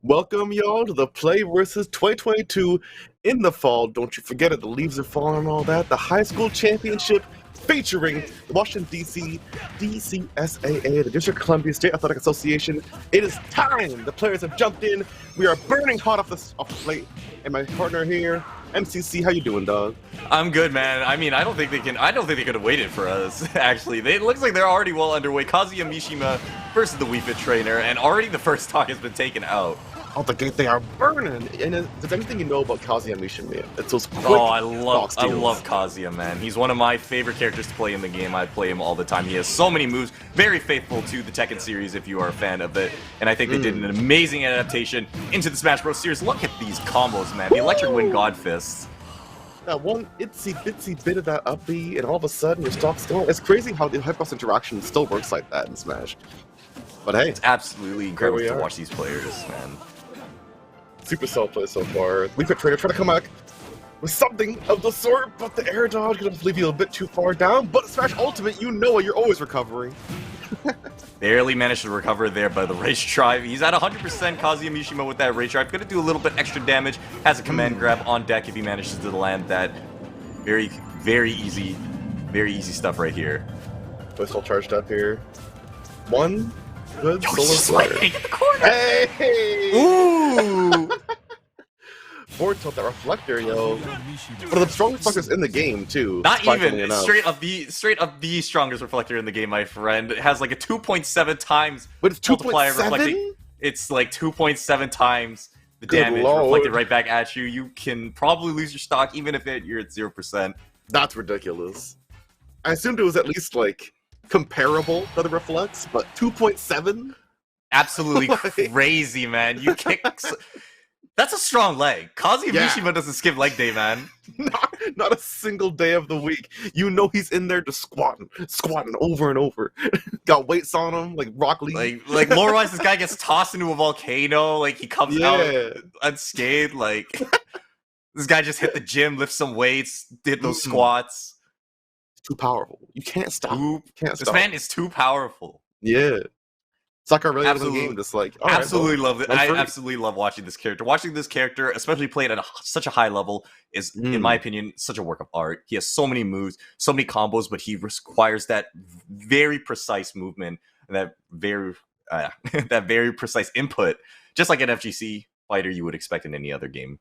Welcome, y'all, to the PlayVS 2022 in the fall. Don't you forget it, the leaves are falling and all that. The high school championship featuring the Washington, D.C. DCSAA, the District of Columbia State Athletic Association. It is time! The players have jumped in. We are burning hot off the plate. And my partner here, MCC, how you doing, dog? I'm good, man. I mean, I don't think they could have waited for us, actually. It looks like they're already well underway. Kazuya Mishima versus the Wii Fit trainer, and already the first stock has been taken out. Out the gate, they are burning. And if there's anything you know about Kazuya Mishima, it's those quick I love Kazuya, man. He's one of my favorite characters to play in the game. I play him all the time. He has so many moves. Very faithful to the Tekken series if you are a fan of it. And I think they did an amazing adaptation into the Smash Bros. Series. Look at these combos, man. The Electric Wind God Fists. That one itsy-bitsy bit of that up B, and all of a sudden your stock's gone. It's crazy how the hyperbox interaction still works like that in Smash. But hey, it's absolutely incredible to watch these players, man. Super solid play so far. Wii Fit trainer trying to come back with something of the sort, but the air dodge gonna leave you a bit too far down. But Smash Ultimate, you know it, you're always recovering. Barely managed to recover there by the Rage Drive. He's at 100% Kazuya Mishima with that Rage Drive. Gonna do a little bit extra damage. Has a command grab on deck if he manages to land that. Very easy stuff right here. Pistol charged up here. One good solar slider. Hey! Ooh! Forward tilt that reflector, yo. One of the strongest reflectors in the game, too. Not even. Straight up the strongest reflector in the game, my friend. It has like a 2.7 times multiplier reflecting. It's like 2.7 times the damage reflected right back at you. You can probably lose your stock even if you're at 0%. That's ridiculous. I assumed it was at least, like, comparable to the reflects, but 2.7? Absolutely crazy, man. You kick... That's a strong leg. Kazuya Mishima doesn't skip leg day, man. Not a single day of the week. You know he's in there just squatting over and over. Got weights on him, like Rock Lee. Like lore-wise, this guy gets tossed into a volcano. Like he comes out unscathed. Like this guy just hit the gym, lift some weights, did those squats. It's too powerful. You can't stop. This man is too powerful. Yeah. It's like our really game, just like absolutely love it. I absolutely love watching this character. Watching this character, especially played at such a high level, is, in my opinion, such a work of art. He has so many moves, so many combos, but he requires that very precise movement and that very precise input, just like an FGC fighter you would expect in any other game.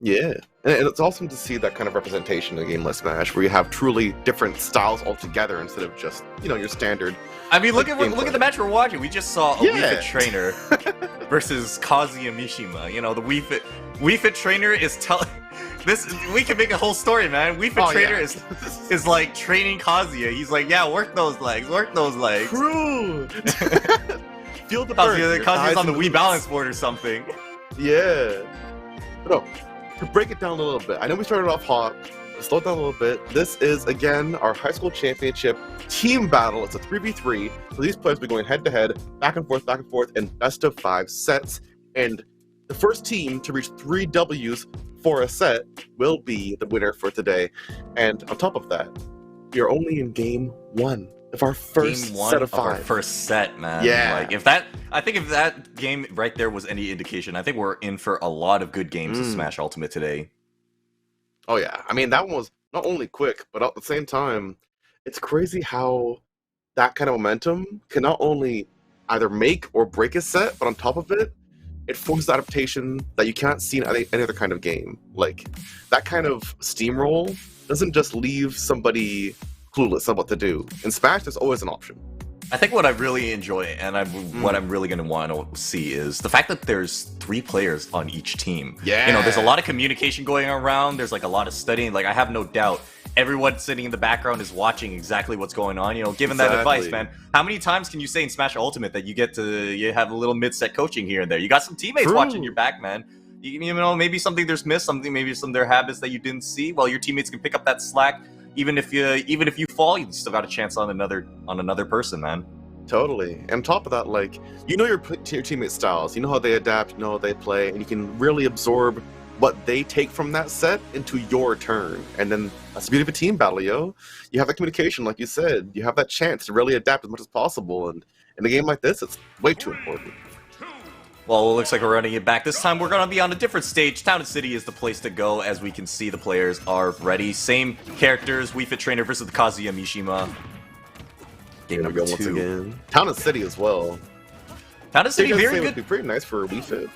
Yeah, and it's awesome to see that kind of representation in a game like Smash, where you have truly different styles altogether instead of just, your standard. I mean, look at the match we're watching. We just saw a Wii Fit trainer versus Kazuya Mishima. The Wii Fit trainer is telling this. We can make a whole story, man. Wii Fit trainer is like training Kazuya. He's like, work those legs, True. Feel the Kazuya's on the Wii balance board or something. Yeah. No. To break it down a little bit, I know we started off hot. Slow it down a little bit. This is, again, our high school championship team battle. It's a 3v3. So these players will be going head-to-head, back and forth, in best-of-5 sets. And the first team to reach 3 Ws for a set will be the winner for today. And on top of that, we are only in game 1 of our first set of 5. Our first set, man. Yeah. I think if that game right there was any indication, I think we're in for a lot of good games of Smash Ultimate today. Oh yeah, I mean that one was not only quick, but at the same time, it's crazy how that kind of momentum can not only either make or break a set, but on top of it, it forces adaptation that you can't see in any other kind of game. Like, that kind of steamroll doesn't just leave somebody clueless on what to do. In Smash, there's always an option. I think what I really enjoy and what I'm really going to want to see is the fact that there's 3 players on each team. Yeah. There's a lot of communication going around. There's like a lot of studying. Like, I have no doubt everyone sitting in the background is watching exactly what's going on. Given that advice, man. How many times can you say in Smash Ultimate that you have a little mid-set coaching here and there? You got some teammates watching your back, man. Maybe something there's missed, maybe some of their habits that you didn't see. Well, your teammates can pick up that slack. Even if you fall, you still got a chance on another person, man. Totally. And on top of that, like, your teammate styles, you know how they adapt, you know how they play, and you can really absorb what they take from that set into your turn. And then that's the beauty of a team battle, yo. You have that communication, like you said. You have that chance to really adapt as much as possible. And in a game like this, it's way too important. Well, it looks like we're running it back. This time we're going to be on a different stage. Town and City is the place to go, as we can see the players are ready. Same characters, Wii Fit Trainer versus the Kazuya Mishima. Game number 2. Once again. Town and City as well. Town and City, very good. Would be pretty nice for Wii Fit.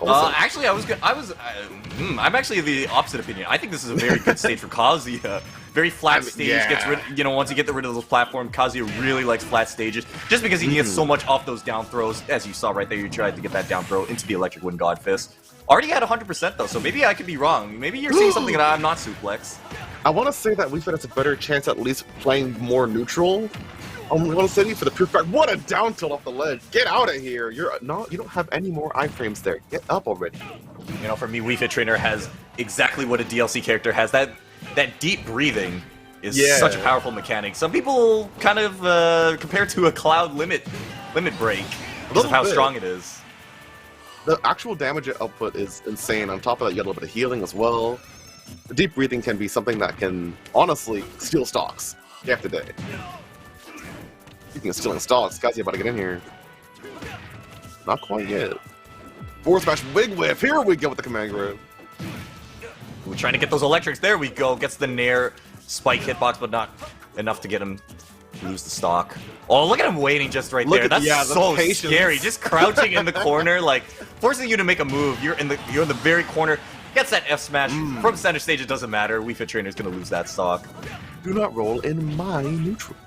Actually, I'm actually of the opposite opinion. I think this is a very good stage for Kazuya. Very flat stage. Yeah. Gets rid, once you get rid of those platforms, Kazuya really likes flat stages, just because he can get so much off those down throws. As you saw right there, you tried to get that down throw into the Electric Wind God Fist. Already at 100% though, so maybe I could be wrong. Maybe you're seeing something that I'm not, Suplex. I want to say that Wii Fit has a better chance at least playing more neutral. Town City for the pure fact. What a down tilt off the ledge! Get out of here! You don't have any more iframes there. Get up already. For me, Wii Fit Trainer has exactly what a DLC character has. That deep breathing is such a powerful mechanic. Some people kind of compare it to a Cloud limit break because of how strong it is. The actual damage output is insane. On top of that, you get a little bit of healing as well. The deep breathing can be something that can honestly steal stocks day after day. Speaking of stealing stocks, guys, you about to get in here. Not quite yet. Forward smash wig whip. Here we go with the command grab. We're trying to get those electrics. There we go. Gets the Nair spike hitbox, but not enough to get him lose the stock. Oh, look at him waiting just right there. That's so scary. Just crouching in the corner, like forcing you to make a move. You're in the very corner. Gets that F smash from center stage. It doesn't matter. Wii Fit Trainer's gonna lose that stock. Do not roll in my neutral.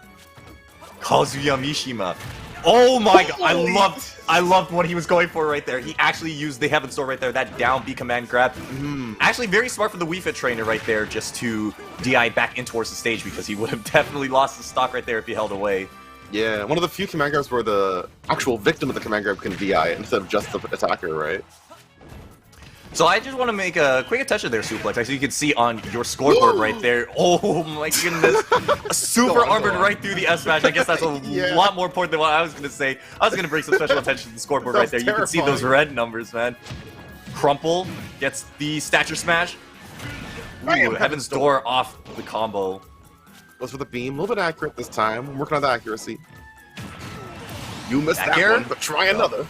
Kazuya Mishima. Oh my god, I loved what he was going for right there. He actually used the Heaven Sword right there, that down B command grab. Actually very smart for the Wii Fit Trainer right there, just to DI back in towards the stage, because he would have definitely lost the stock right there if he held away. Yeah, one of the few command grabs where the actual victim of the command grab can DI instead of just the attacker, right? So I just want to make a quick attention there, Suplex. As you can see on your scoreboard right there. Oh my goodness. Super armored right through the S-Smash. I guess that's a lot more important than what I was going to say. I was going to bring some special attention to the scoreboard right there. You can see those red numbers, man. Crumple gets the Stature Smash. Ooh, Heaven's Door off the combo. Goes for the beam. A little bit accurate this time. I'm working on the accuracy. You missed that one, but try another.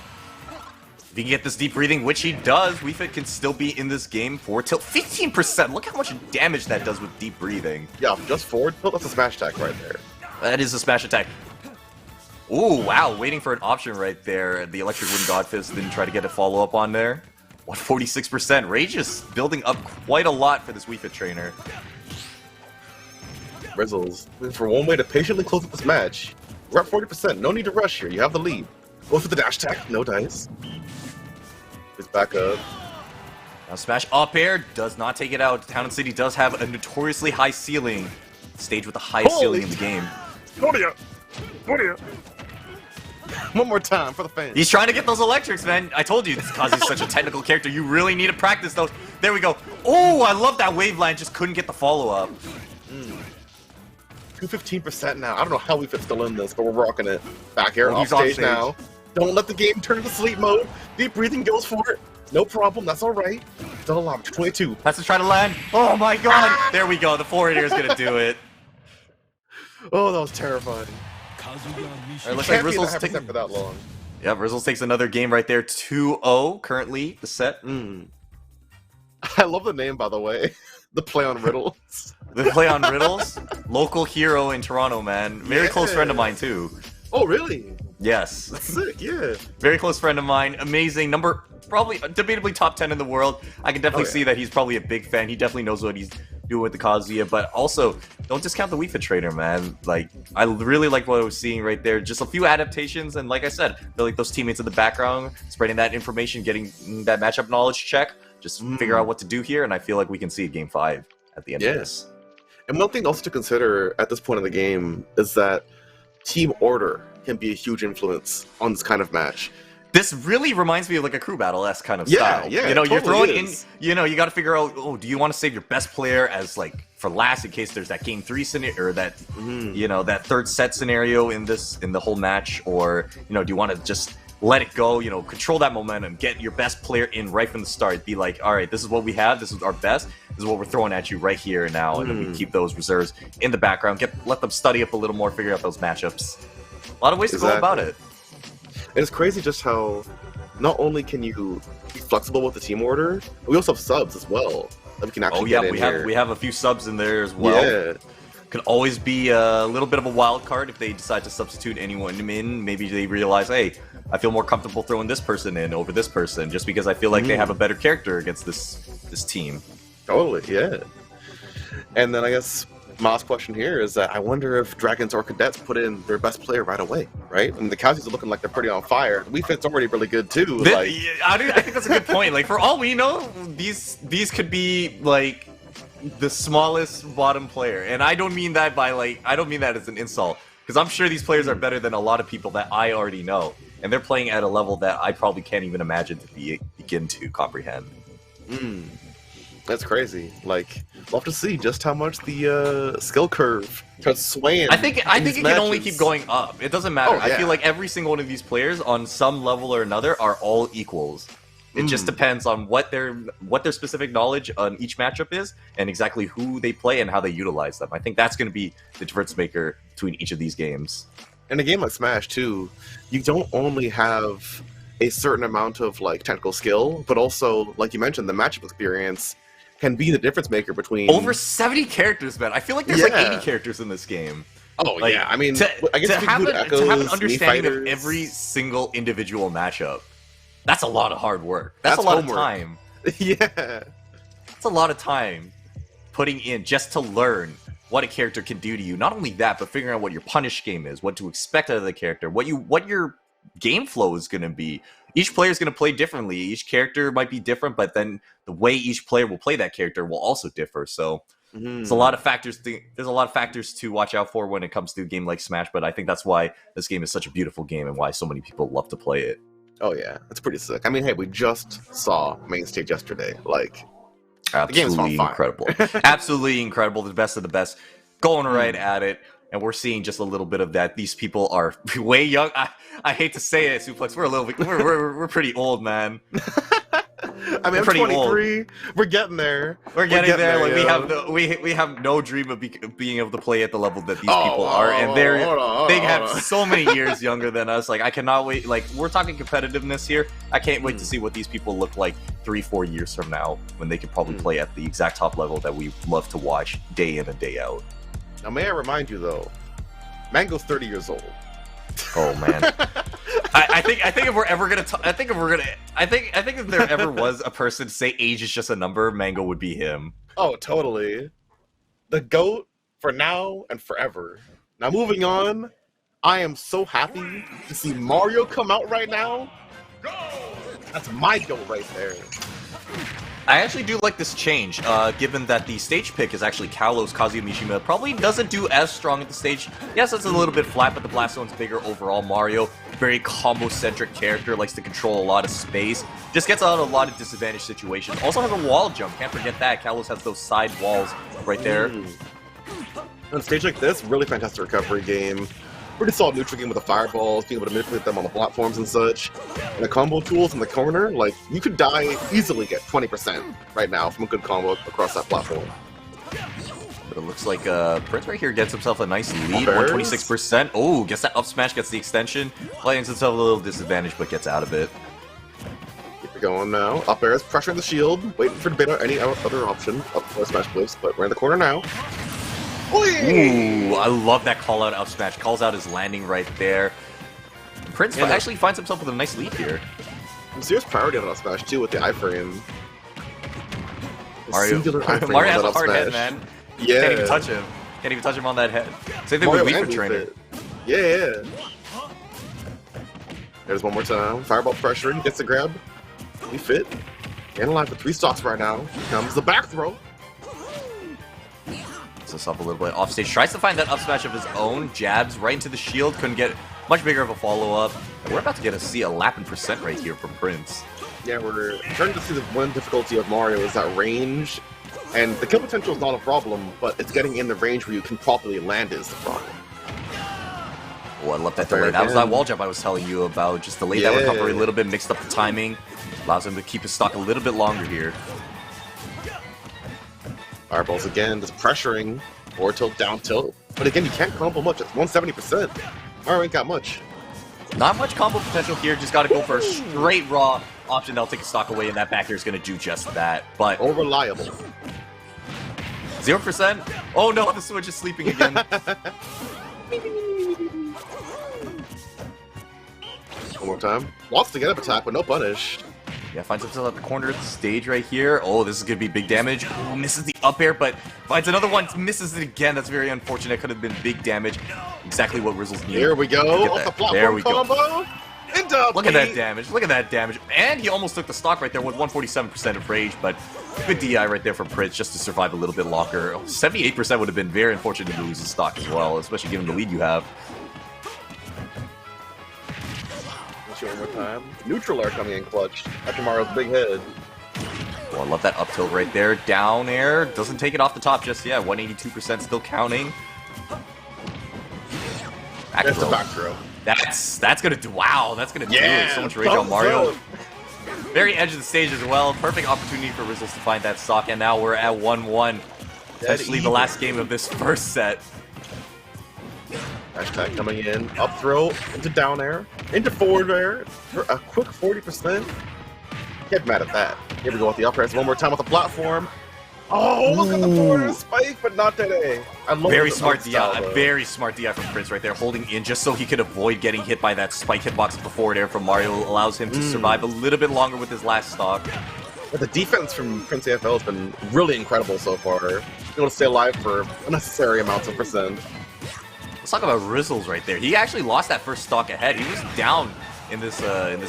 If he can get this deep breathing, which he does, Wii Fit can still be in this game for till 15%. Look how much damage that does with deep breathing. Yeah, just forward tilt. That's a smash attack right there. That is a smash attack. Ooh, wow, waiting for an option right there. The Electric Wind God Fist didn't try to get a follow-up on there. 146%. Rage is building up quite a lot for this Wii Fit Trainer. Rizzles, for one way to patiently close up this match. We're at 40%. No need to rush here. You have the lead. Go for the dash attack. No dice. It's back up. Now smash up air does not take it out. Town and City does have a notoriously high ceiling. Stage with the highest ceiling in the game. One more time for the fans. He's trying to get those electrics, man. I told you, this Kazuya's such a technical character. You really need to practice those. There we go. Oh, I love that wave line. Just couldn't get the follow-up. 215% now. I don't know how we fit still in this, but we're rocking it. Back air off stage now. Don't let the game turn into sleep mode. Deep breathing goes for it. No problem. That's all right. Still alive. 22. Has to try to land. Oh my god. There we go. The forward air is going to do it. Oh, that was terrifying. Right, looks like Rizzles taking for that long. Yeah, Rizzles takes another game right there. 2-0 currently, the set. I love the name, by the way. The play on riddles. The play on riddles? Local hero in Toronto, man. Very close friend of mine, too. Oh, really? Yes. That's sick, yeah. Very close friend of mine. Amazing. Probably debatably top 10 in the world. I can definitely see that he's probably a big fan. He definitely knows what he's doing with the Kazuya, but also don't discount the Wii Fit Trainer, man. Like, I really like what I was seeing right there. Just a few adaptations, and like I said, I feel like those teammates in the background, spreading that information, getting that matchup knowledge check, just figure out what to do here, and I feel like we can see a Game 5 at the end of this. And one thing also to consider at this point in the game is that team order can be a huge influence on this kind of match. This really reminds me of like a crew battle-esque kind of style. Yeah, you know, you're throwing in, you got to figure out, oh, do you want to save your best player as like for last in case there's that game 3 scenario or that that third set scenario in the whole match, or do you want to just let it go, control that momentum, get your best player in right from the start, be like, all right, this is what we have, this is our best, this is what we're throwing at you right here and now, and then we keep those reserves in the background, let them study up a little more, figure out those matchups. A lot of ways to go about it. It's crazy just how not only can you be flexible with the team order, we also have subs as well that we can actually get in here. We have a few subs in there as well. Yeah. Could always be a little bit of a wild card if they decide to substitute anyone in. Maybe they realize, hey, I feel more comfortable throwing this person in over this person just because I feel like they have a better character against this team. Totally, yeah. And then I guess my last question here is that I wonder if Dragons or Cadets put in their best player right away, right? I mean, the Cowsies are looking like they're pretty on fire. Wii Fit's already really good too. I think that's a good point. Like, for all we know, these could be like the smallest bottom player, and I don't mean that as an insult, because I'm sure these players are better than a lot of people that I already know, and they're playing at a level that I probably can't even imagine to begin to comprehend. That's crazy. Like, love to see just how much the skill curve starts swaying. I think it can only keep going up. It doesn't matter. I feel like every single one of these players, on some level or another, are all equals. It just depends on what their specific knowledge on each matchup is, and exactly who they play and how they utilize them. I think that's going to be the difference maker between each of these games. In a game like Smash, too, you don't only have a certain amount of like technical skill, but also, like you mentioned, the matchup experience can be the difference maker between over 70 characters, man. I feel like there's like 80 characters in this game. Oh like, yeah, I mean, I guess to have an understanding of every single individual matchup. That's a lot of hard work. That's a lot of time. Yeah. That's a lot of time putting in just to learn what a character can do to you. Not only that, but figuring out what your punish game is, what to expect out of the character, what your game flow is going to be. Each player is going to play differently. Each character might be different, but then the way each player will play that character will also differ. So there's a lot of factors. There's a lot of factors to watch out for when it comes to a game like Smash. But I think that's why this game is such a beautiful game and why so many people love to play it. Oh yeah, it's pretty sick. I mean, hey, we just saw main stage yesterday. Like, absolutely incredible, absolutely incredible. The best of the best, going right at it, and we're seeing just a little bit of that. These people are way young. I hate to say it, Suplex. We're a little bit. We're pretty old, man. I mean, I'm 23. Old. We're getting there. We're getting there. Like we have no dream of being able to play at the level that these people are, and they have so many years younger than us. Like, I cannot wait. Like, we're talking competitiveness here. I can't wait to see what these people look like 3-4 years from now, when they can probably play at the exact top level that we love to watch day in and day out. Now, may I remind you though, Mango's 30 years old. Oh man. I think if we're ever gonna I think if there ever was a person to say age is just a number, Mango would be him. Oh, totally. The GOAT for now and forever. Now, moving on, I am so happy to see Mario come out right now. That's my GOAT right there. I actually do like this change, given that the stage pick is actually Kalos. Kazuya Mishima probably doesn't do as strong at the stage. Yes, it's a little bit flat, but the blast zone's bigger overall. Mario, very combo-centric character, likes to control a lot of space. Just gets out of a lot of disadvantaged situations. Also has a wall jump, can't forget that. Kalos has those side walls right there. On a stage like this, really fantastic recovery game. Pretty solid neutral game with the fireballs, being able to manipulate them on the platforms and such. And the combo tools in the corner, like, you could easily get 20% right now from a good combo across that platform. But it looks like Prince right here gets himself a nice lead, 126%. Oh, gets that up smash, gets the extension. Playing himself a little disadvantage, but gets out of it. Keep it going now. Up airs, pressuring the shield, waiting for debate on any other option. Up smash blips, but we're in the corner now. Ooh, I love that call out up smash. Calls out his landing right there. Prince actually finds himself with a nice lead here. Serious priority on up smash too with the iframe. Mario has a hard head, man. Yeah. Can't even touch him. Can't even touch him on that head. Same thing with Wii Fit Trainer. Yeah. There's one more time. Fireball pressuring, gets the grab. Wii Fit. And alive with 3 stocks right now. Here comes the back throw. This up a little bit off stage, tries to find that up smash of his own, jabs right into the shield, couldn't get much bigger of a follow-up. We're about to see a lap in percent right here from Prince. Yeah, we're starting to see the one difficulty of Mario is that range, and the kill potential is not a problem, but it's getting in the range where you can properly land is the problem. Oh, I love that delay. That was that wall jump I was telling you about. Just delayed that recovery a little bit, mixed up the timing, allows him to keep his stock a little bit longer here. Fireballs again, just pressuring, forward tilt, down tilt. But again, you can't combo much, it's 170%. Mario ain't got much. Not much combo potential here. Just got to go for a straight raw option that'll take a stock away, and that back air is going to do just that. But Or reliable. 0%. Oh no, the Switch is sleeping again. One more time. Wants to get up attack, but no punish. Yeah, finds himself at the corner of the stage right here. Oh, this is going to be big damage. Oh, misses the up air, but finds another one. Misses it again. That's very unfortunate. Could have been big damage. Exactly what Rizzles needed. Here we go. Off the platform there we combo. go. Into Look at that damage. Look at that damage. And he almost took the stock right there with 147% of rage, but good DI right there from Prince just to survive a little bit longer. 78% would have been very unfortunate to lose the stock as well, especially given the lead you have. One more time. Neutral air coming in clutch after Mario's big head. Oh, I love that up tilt right there. Down air. Doesn't take it off the top just yet. 182% still counting. Back That's throw. a back throw. That's gonna do. Wow, that's gonna do it. So much rage on Mario. Very edge of the stage as well. Perfect opportunity for Rizzles to find that stock, and now we're at 1-1. Essentially the last game of this first set. Hashtag coming in. Up throw into down air. Into forward air. For a quick 40%. Get mad at that. Here we go with the up airs one more time with the platform. Oh, look at the forward spike, but not today. I love Very smart DI. Very smart DI from Prince right there, holding in just so he could avoid getting hit by that spike hitbox of the forward air from Mario. Allows him to survive a little bit longer with his last stock. But the defense from Prince AFL has been really incredible so far. Being able to stay alive for unnecessary amounts of percent. Let's talk about Rizzles right there. He actually lost that first stock ahead. He was down in this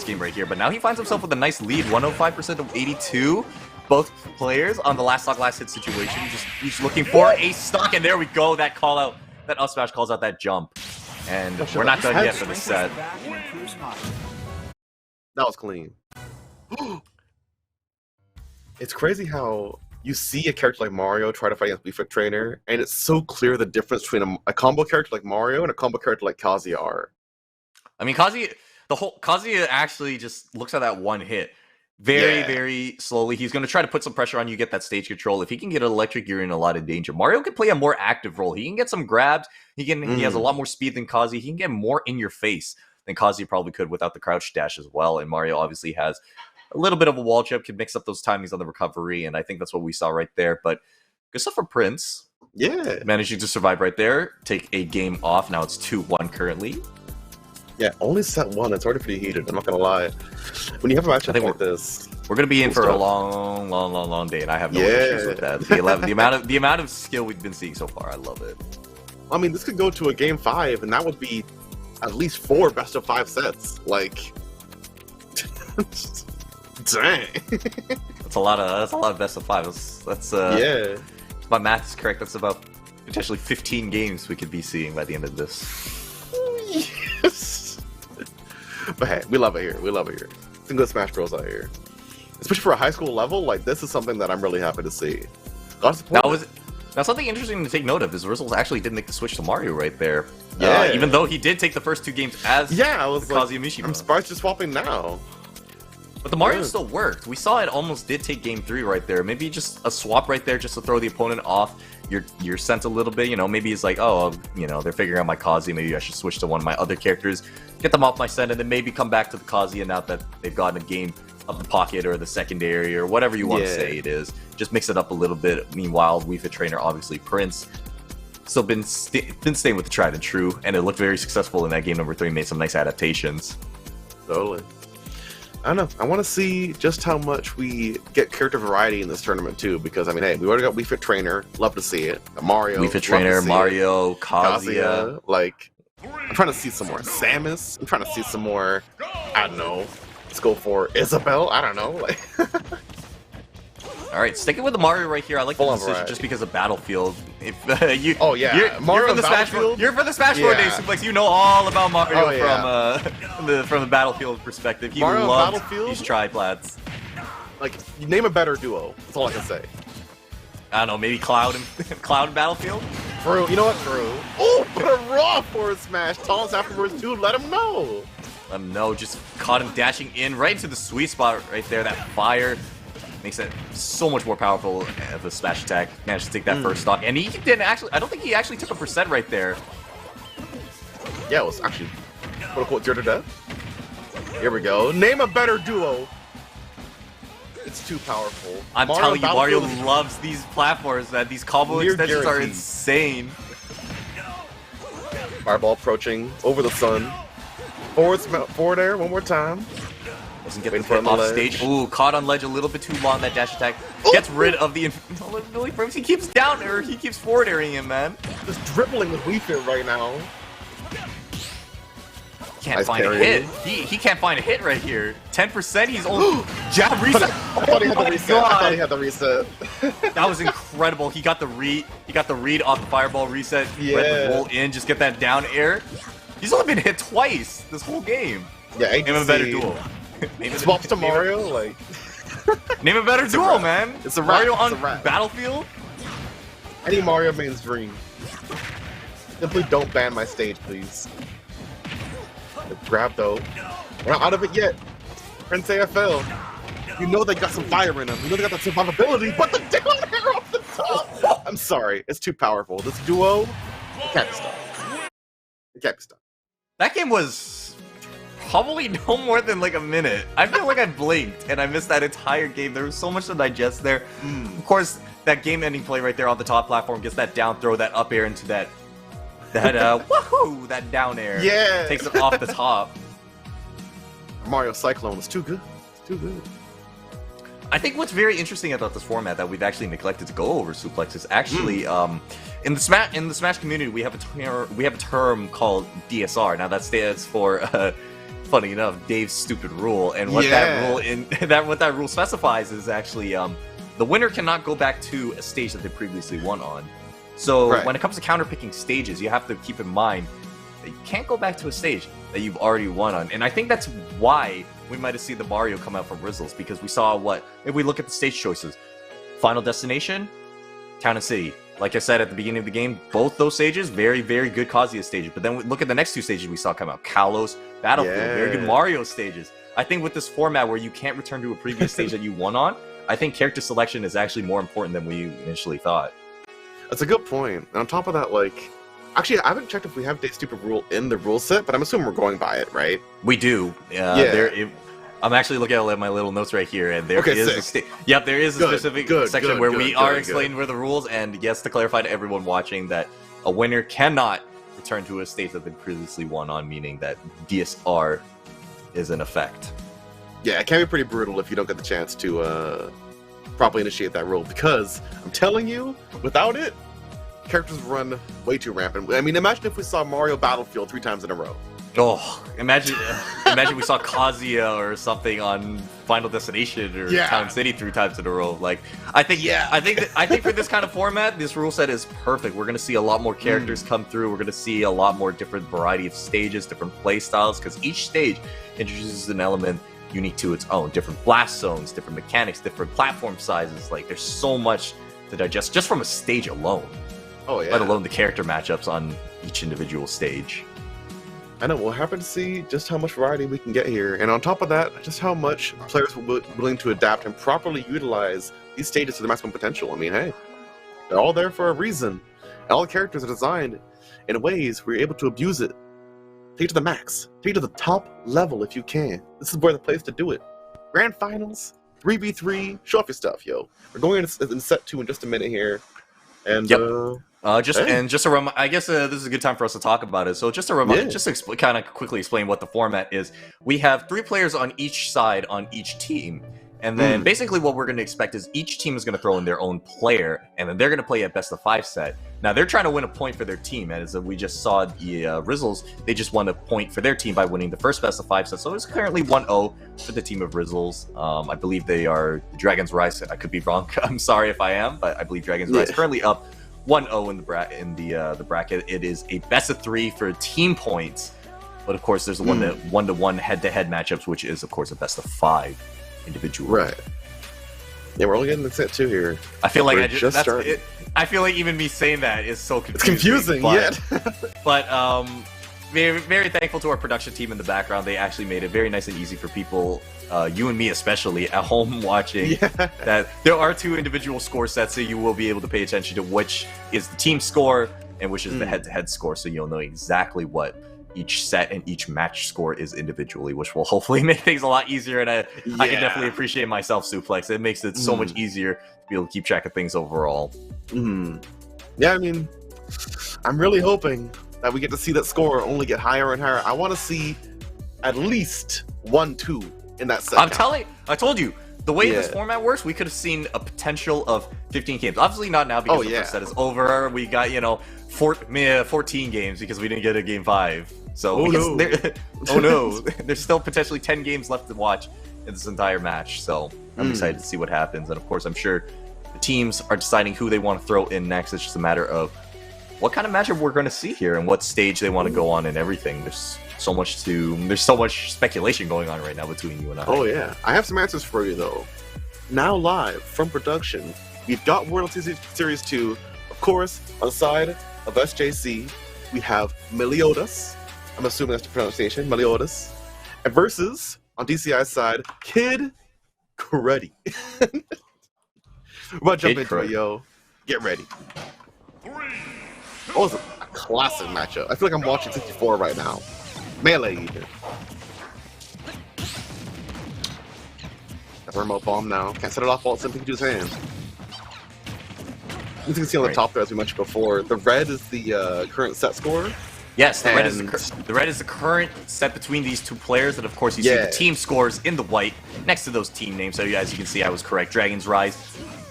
game right here, but now he finds himself with a nice lead, 105% of 82. Both players on the last stock, last hit situation, just each looking for a stock, and there we go. That call out, that up smash calls out that jump, and we're not done yet for the set. That was clean. It's crazy how you see a character like Mario try to fight against Wii Fit Trainer, and it's so clear the difference between a combo character like Mario and a combo character like Kazuya are. I mean, Kazuya actually just looks at that one hit very slowly. He's going to try to put some pressure on you, get that stage control. If he can get an electric, you're in a lot of danger. Mario can play a more active role. He can get some grabs. He has a lot more speed than Kazuya. He can get more in your face than Kazuya probably could without the crouch dash as well. And Mario obviously has a little bit of a wall chip, can mix up those timings on the recovery, and I think that's what we saw right there. But good stuff for Prince. Yeah. Managing to survive right there. Take a game off. Now it's 2-1 currently. Yeah, only set one. It's already pretty heated. I'm not gonna lie. When you have a matchup like this, we're gonna be in for a long day, and I have no issues with that. The amount of skill we've been seeing so far, I love it. I mean, this could go to a game 5, and that would be at least 4 best of 5 sets. Like, dang. That's a lot of best of 5. That's yeah. If my math is correct, that's about potentially 15 games we could be seeing by the end of this. Yes. But hey, we love it here. We love it here. Some good Smash Bros out here. Especially for a high school level, like, this is something that I'm really happy to see. Now something interesting to take note of is Rizzles actually did make the switch to Mario right there. Yeah. Even though he did take the first 2 games as I was like, Kazuya Mishima. I'm surprised you're swapping now. But the Mario still worked. We saw it almost did take game 3 right there. Maybe just a swap right there just to throw the opponent off your sense a little bit. You know, maybe it's like, oh, you know, they're figuring out my Kazuya. Maybe I should switch to one of my other characters, get them off my scent, and then maybe come back to the Kazuya now that they've gotten a game of the pocket or the secondary or whatever you want to say it is. Just mix it up a little bit. Meanwhile, Wii Fit Trainer, obviously Prince, still been staying with the tried and true, and it looked very successful in that game number 3. Made some nice adaptations. Totally. I don't know. I want to see just how much we get character variety in this tournament too, because I mean, hey, we already got Wii Fit Trainer. Love to see it. Mario. Wii Fit Trainer, Mario, Kazuya. Like, I'm trying to see some more Samus. I'm trying to see some more. I don't know. Let's go for Isabelle. I don't know. Like. All right, sticking with the Mario right here. I like the decision just because of Battlefield. If you're from the Smash 4 days, Suplex, you know all about Mario from the Battlefield perspective. He loves these triplats. Like, you name a better duo. That's all I can say. I don't know, maybe Cloud and Battlefield. True. You know what? True. Oh, but a raw forward smash. Taunt afterwards, dude. Let him know. Let him know. Just caught him dashing in right into the sweet spot right there. That fire makes it so much more powerful of a smash attack. Managed to take that first stock, and he didn't actually. I don't think he actually took a percent right there. Yeah, it was actually quote unquote zero to death. Here we go. Name a better duo. It's too powerful. I'm telling you, Mario loves these platforms, man. These combo extensions are insane. Fireball approaching over the sun. Forward air one more time. Doesn't get the off stage. Ooh, caught on ledge a little bit too long. That dash attack gets rid of the infinity frames. He keeps down air. He keeps forward airing him, man. Just dribbling with Wii Fit right now. Can't find a hit. He can't find a hit right here. 10%. He's only jab reset. I thought he had the reset. I thought he had the reset. That was incredible. He got the read. He got the read off the fireball reset. Yeah. Let the roll in. Just get that down air. He's only been hit twice this whole game. Yeah, name a better duo. Swaps to Mario, like. Name a better duo, man. It's a Mario wrap. on Battlefield. Any Mario main's dream. Simply don't ban my stage, please. Grab though. We're not out of it yet. Prince AFL. You know they got some fire in them. You know they got that survivability, but the down air off the top. I'm sorry, it's too powerful. This duo, it can't be stopped. It can't be stopped. That game was probably no more than like a minute. I feel like I blinked and I missed that entire game. There was so much to digest there. Of course, that game-ending play right there on the top platform gets that down throw, that up air into that woohoo, that down air. Yeah. Takes it off the top. Mario Cyclone is too good. It's too good. I think what's very interesting about this format that we've actually neglected to go over, Suplex, is actually in the Smash community we have a term called DSR. Now that stands for funny enough, Dave's stupid rule, and what that rule specifies is actually the winner cannot go back to a stage that they previously won on. So when it comes to counterpicking stages, you have to keep in mind that you can't go back to a stage that you've already won on. And I think that's why we might have seen the Mario come out from Rizzles, because we saw if we look at the stage choices, Final Destination, Town and City. Like I said at the beginning of the game, both those stages, very, very good Kazuya stages. But then we look at the next two stages we saw come out, Kalos, Battlefield, very good Mario stages. I think with this format where you can't return to a previous stage that you won on, I think character selection is actually more important than we initially thought. That's a good point. And on top of that, like, actually, I haven't checked if we have Dave's stupid rule in the rule set, but I'm assuming we're going by it, right? We do. I'm actually looking at my little notes right here, and there is there is a specific section where we are explaining where the rules, and yes, to clarify to everyone watching that a winner cannot return to a stage that they previously won on, meaning that DSR is in effect. Yeah, it can be pretty brutal if you don't get the chance to properly initiate that rule, because I'm telling you, without it, characters run way too rampant. I mean, imagine if we saw Mario Battlefield 3 times in a row. Oh, imagine we saw Kazuya or something on Final Destination or Town City 3 times in a row. Like, I think for this kind of format, this rule set is perfect. We're gonna see a lot more characters come through. We're gonna see a lot more different variety of stages, different play styles, because each stage introduces an element unique to its own. Different blast zones, different mechanics, different platform sizes. Like, there's so much to digest just from a stage alone. Oh yeah. Let alone the character matchups on each individual stage. I know, we'll happen to see just how much variety we can get here, and on top of that, just how much players will be willing to adapt and properly utilize these stages to their maximum potential. I mean, hey, they're all there for a reason. And all the characters are designed in ways where you're able to abuse it. Take it to the max. Take it to the top level if you can. This is where the place to do it. Grand Finals, 3v3, show off your stuff, yo. We're going in set 2 in just a minute here. And I guess this is a good time for us to talk about it. So just to kind of quickly explain what the format is. We have 3 players on each side on each team, and then basically what we're going to expect is each team is going to throw in their own player, and then they're going to play a best of 5 set. Now they're trying to win a point for their team, and as we just saw the Rizzles, they just won a point for their team by winning the first best of 5 set. So it's currently 1-0 for the team of Rizzles. I believe they are Dragon's Rise. I could be wrong. I'm sorry if I am, but I believe Dragon's Rise currently up 1-0 in the bracket. It is a best of 3 for team points, but of course there's a 1-to-1 head-to-head matchups, which is of course a best of 5 individual. Right. Yeah, we're only getting the set 2 here. I feel like I feel like even me saying that is so confusing. It's confusing, but very, very thankful to our production team in the background. They actually made it very nice and easy for people, you and me especially, at home watching, that there are 2 individual score sets, so you will be able to pay attention to which is the team score and which is the head-to-head score, so you'll know exactly what each set and each match score is individually, which will hopefully make things a lot easier. And I can definitely appreciate myself, Suplex. It makes it so much easier to be able to keep track of things overall. Yeah, I mean, I'm really hoping that we get to see that score only get higher and higher. I want to see at least 1-2 in that set. I told you, the way this format works, we could have seen a potential of 15 games. Obviously not now because the first set is over. We got, 14 games because we didn't get a game 5. So there's still potentially 10 games left to watch in this entire match. So I'm excited to see what happens. And of course, I'm sure the teams are deciding who they want to throw in next. It's just a matter of what kind of matchup we're going to see here and what stage they want to go on and everything. There's so much speculation going on right now between you and I. Oh yeah, I have some answers for you though. Now live from production, we've got World Series 2. Of course, on the side of SJC, we have Meliodas. I'm assuming that's the pronunciation, Meliodas. And versus on DCI's side, Kid Cruddy. We're about to jump into it, yo. Get ready. Oh, it's a classic matchup. I feel like I'm watching 64 right now. Melee even. Got a remote bomb now. Can't set it off while it's in Pikachu's hand. As you can see on the top there, as we mentioned before, the red is the current set score. Yes, the red is the current set between these two players, and of course you see the team scores in the white next to those team names. So as you can see, I was correct. Dragon's Rise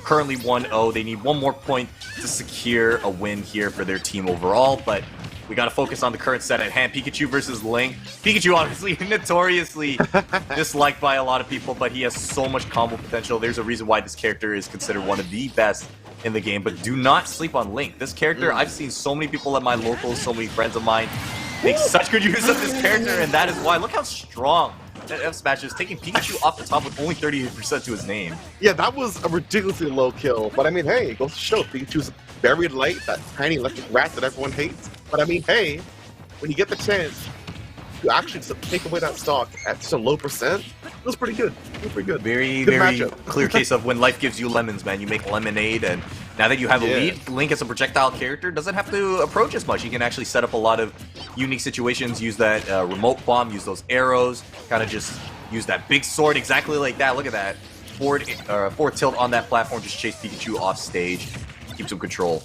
currently 1-0. They need one more point to secure a win here for their team overall, but we got to focus on the current set at hand. Pikachu versus Link. Pikachu, honestly, notoriously disliked by a lot of people, but he has so much combo potential. There's a reason why this character is considered one of the best in the game, but do not sleep on Link. This character, I've seen so many people at my locals, so many friends of mine make such good use of this character, and that is why. Look how strong that F smash is, taking Pikachu off the top with only 38% to his name. Yeah, that was a ridiculously low kill, but I mean, hey, it goes to show Pikachu's buried light, that tiny electric rat that everyone hates. But I mean, hey, when you get the chance to actually take away that stock at such a low percent, it was pretty good. It was pretty good. Very clear case of when life gives you lemons, man. You make lemonade, and now that you have a lead, Link as a projectile character doesn't have to approach as much. He can actually set up a lot of unique situations, use that remote bomb, use those arrows, kind of just use that big sword exactly like that. Look at that. Forward tilt on that platform, just chase Pikachu off stage, keeps him control.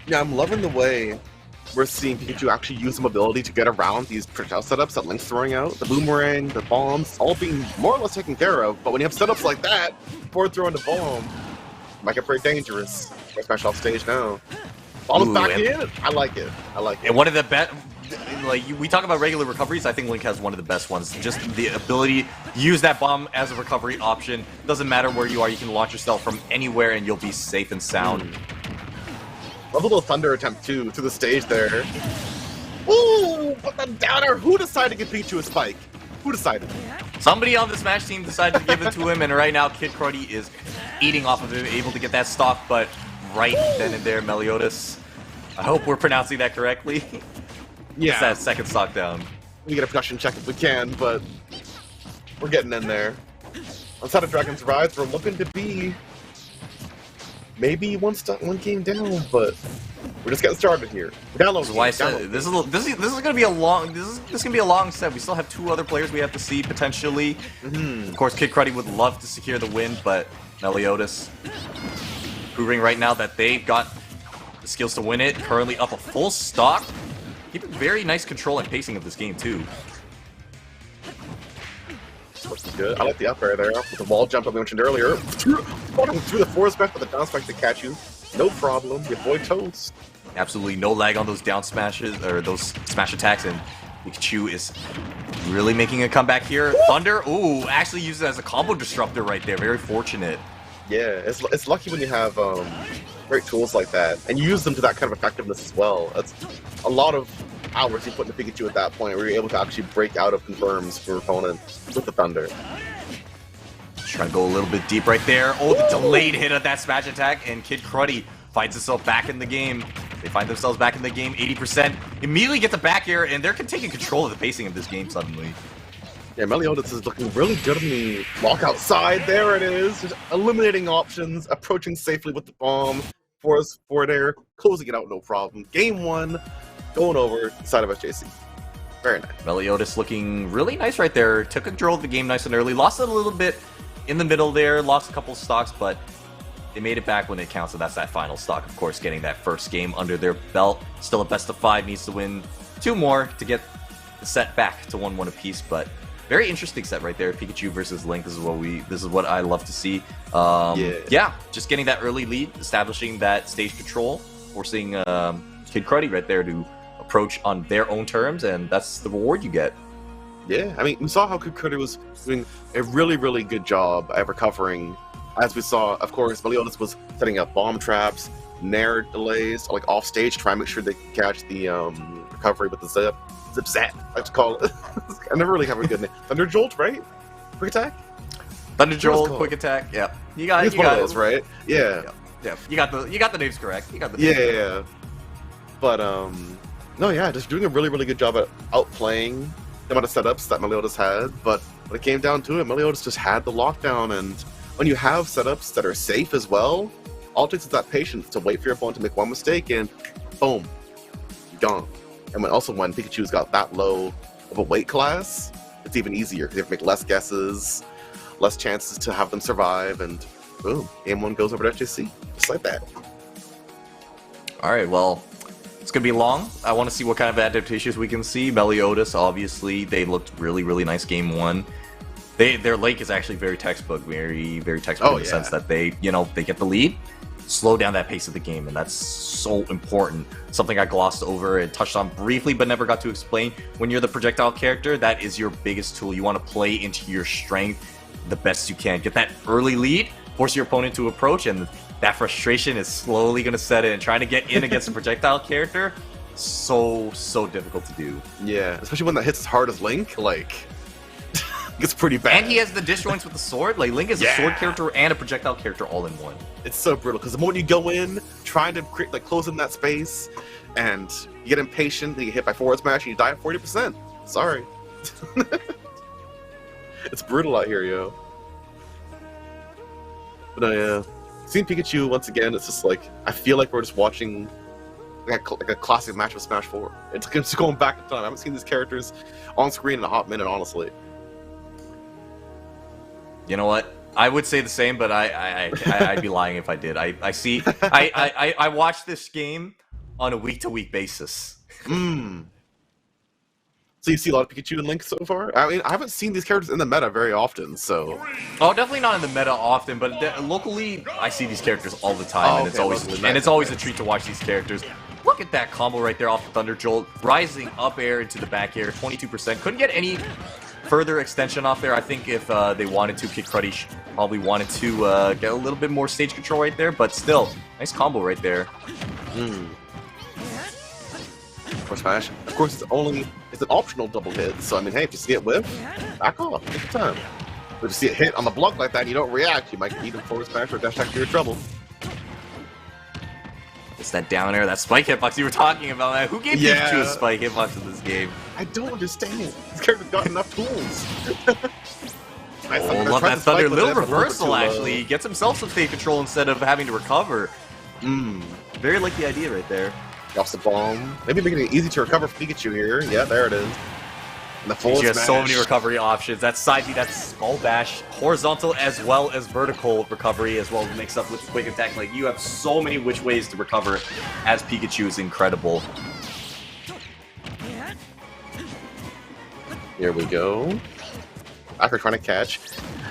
Yeah, I'm loving the way we're seeing Pikachu actually use some ability to get around these projectile setups that Link's throwing out. The boomerang, the bombs, all being more or less taken care of. But when you have setups like that, forward throwing the bomb, might get pretty dangerous. Smash off stage now. Bombs back in. I like it. I like it. And one of the best, like we talk about regular recoveries, I think Link has one of the best ones. Just the ability to use that bomb as a recovery option. Doesn't matter where you are, you can launch yourself from anywhere and you'll be safe and sound. Love a little thunder attempt too to the stage there. Ooh, put them downer. Who decided to give Pikachu a spike? Who decided? Somebody on the Smash team decided to give it to him, and right now Kid Cruddy is eating off of him, able to get that stock, but right then and there, Meliodas. I hope we're pronouncing that correctly. Yeah. It's that second stock down. We get a production check if we can, but we're getting in there. On side of Dragon's Rise, we're looking to be maybe one game down, but we're just getting started here. This is why I said this is gonna be a long set. We still have 2 other players we have to see potentially. Of course, Kid Cruddy would love to secure the win, but Meliodas proving right now that they've got the skills to win it. Currently up a full stock, keeping very nice control and pacing of this game too. Looks good. I like the up air there with the wall jump that we mentioned earlier. Through the forward smash with the down smash to catch you. No problem. Your boy toast. Absolutely no lag on those down smashes or those smash attacks, and Pikachu is really making a comeback here. Thunder, ooh, actually uses it as a combo disruptor right there. Very fortunate. Yeah, it's lucky when you have great tools like that, and you use them to that kind of effectiveness as well. That's a lot of hours you put into Pikachu at that point, where you're able to actually break out of confirms for opponents with the Thunder. Trying to go a little bit deep right there. Oh, the delayed hit of that smash attack, and Kid Cruddy finds himself back in the game. They find themselves back in the game, 80%. Immediately get the back air, and they're taking control of the pacing of this game suddenly. Yeah, Meliodas is looking really good on the lockout side. There it is. Just eliminating options, approaching safely with the bomb. Forward air, closing it out, no problem. Game 1, going over the side of SJC. Very nice. Meliodas looking really nice right there. Took control of the game nice and early. Lost it a little bit in the middle there. Lost a couple stocks, but they made it back when it counts, so that's that final stock. Of course, getting that first game under their belt. Still a best of 5, needs to win 2 more to get the set back to 1-1 apiece, but very interesting set right there. Pikachu versus Link. This is what I love to see. Yeah, just getting that early lead, establishing that stage control, forcing Kid Cruddy right there to approach on their own terms, and that's the reward you get. Yeah, I mean, we saw how Kid Cruddy was doing a really, really good job at recovering. As we saw, of course, Meliodas was setting up bomb traps, nair delays, like off stage, trying to make sure they can catch the recovery with the zap, I like to call it. I never really have a good name. Thunder Jolt, right? Quick attack? Thunder Jolt, quick attack, yeah. You got those, right? Yeah. Yeah. You got the names correct. You got the names correct. But no, yeah, just doing a really, really good job at outplaying the amount of setups that Meliodas had. But when it came down to it, Meliodas just had the lockdown, and when you have setups that are safe as well, all it takes is that patience to wait for your opponent to make one mistake, and boom, gone. And when Pikachu's got that low of a weight class, it's even easier because you have to make less guesses, less chances to have them survive, and boom, game 1 goes over to HJC, just like that. All right, well, it's going to be long. I want to see what kind of adaptations we can see. Meliodas, obviously, they looked really, really nice game 1. Their link is actually very textbook, very textbook in the sense that they get the lead, slow down that pace of the game, and that's so important. Something I glossed over and touched on briefly, but never got to explain. When you're the projectile character, that is your biggest tool. You want to play into your strength the best you can. Get that early lead, force your opponent to approach, and that frustration is slowly going to set in. Trying to get in against a projectile character, so difficult to do. Yeah, especially when that hits as hard as Link, like... It's pretty bad. And he has the disjoints with the sword. Like, Link is a sword character and a projectile character all in one. It's so brutal, because the moment you go in, trying to close in that space, and you get impatient, and you get hit by forward smash, and you die at 40%. Sorry. It's brutal out here, yo. But seeing Pikachu, once again, it's just like, I feel like we're just watching like a classic match of Smash 4. It's just going back in time. I haven't seen these characters on screen in a hot minute, honestly. You know what? I would say the same, but I'd be lying if I did. I watch this game on a week-to-week basis. So you see a lot of Pikachu and Link so far? I mean, I haven't seen these characters in the meta very often, so... Oh, definitely not in the meta often, but locally, I see these characters all the time, and it's always a treat to watch these characters. Look at that combo right there off the Thunder Jolt, rising up air into the back air, 22%. Couldn't get any further extension off there. I think if they wanted to, Kid Cruddy probably wanted to get a little bit more stage control right there, but still, nice combo right there. Force smash. Of course, it's an optional double hit, so I mean, hey, if you see it whiff, back off, take your time. But if you see it hit on the block like that and you don't react, you might get either forward smash or dash attack to your trouble. It's that down air, that spike hitbox you were talking about, man. Who gave Pikachu a spike hitbox in this game? I don't understand. This character's got enough tools. Oh, love that Thunder. Little reversal, actually. He gets himself some stage control instead of having to recover. Very like the idea right there. Off the bomb. Maybe making it easy to recover for Pikachu here. Yeah, there it is. And the forward smash. Has so many recovery options. That's side B, that's Skull Bash, horizontal as well as vertical recovery, as well as mixed up with quick attack. Like, you have so many which ways to recover as Pikachu is incredible. Here we go. After trying to catch.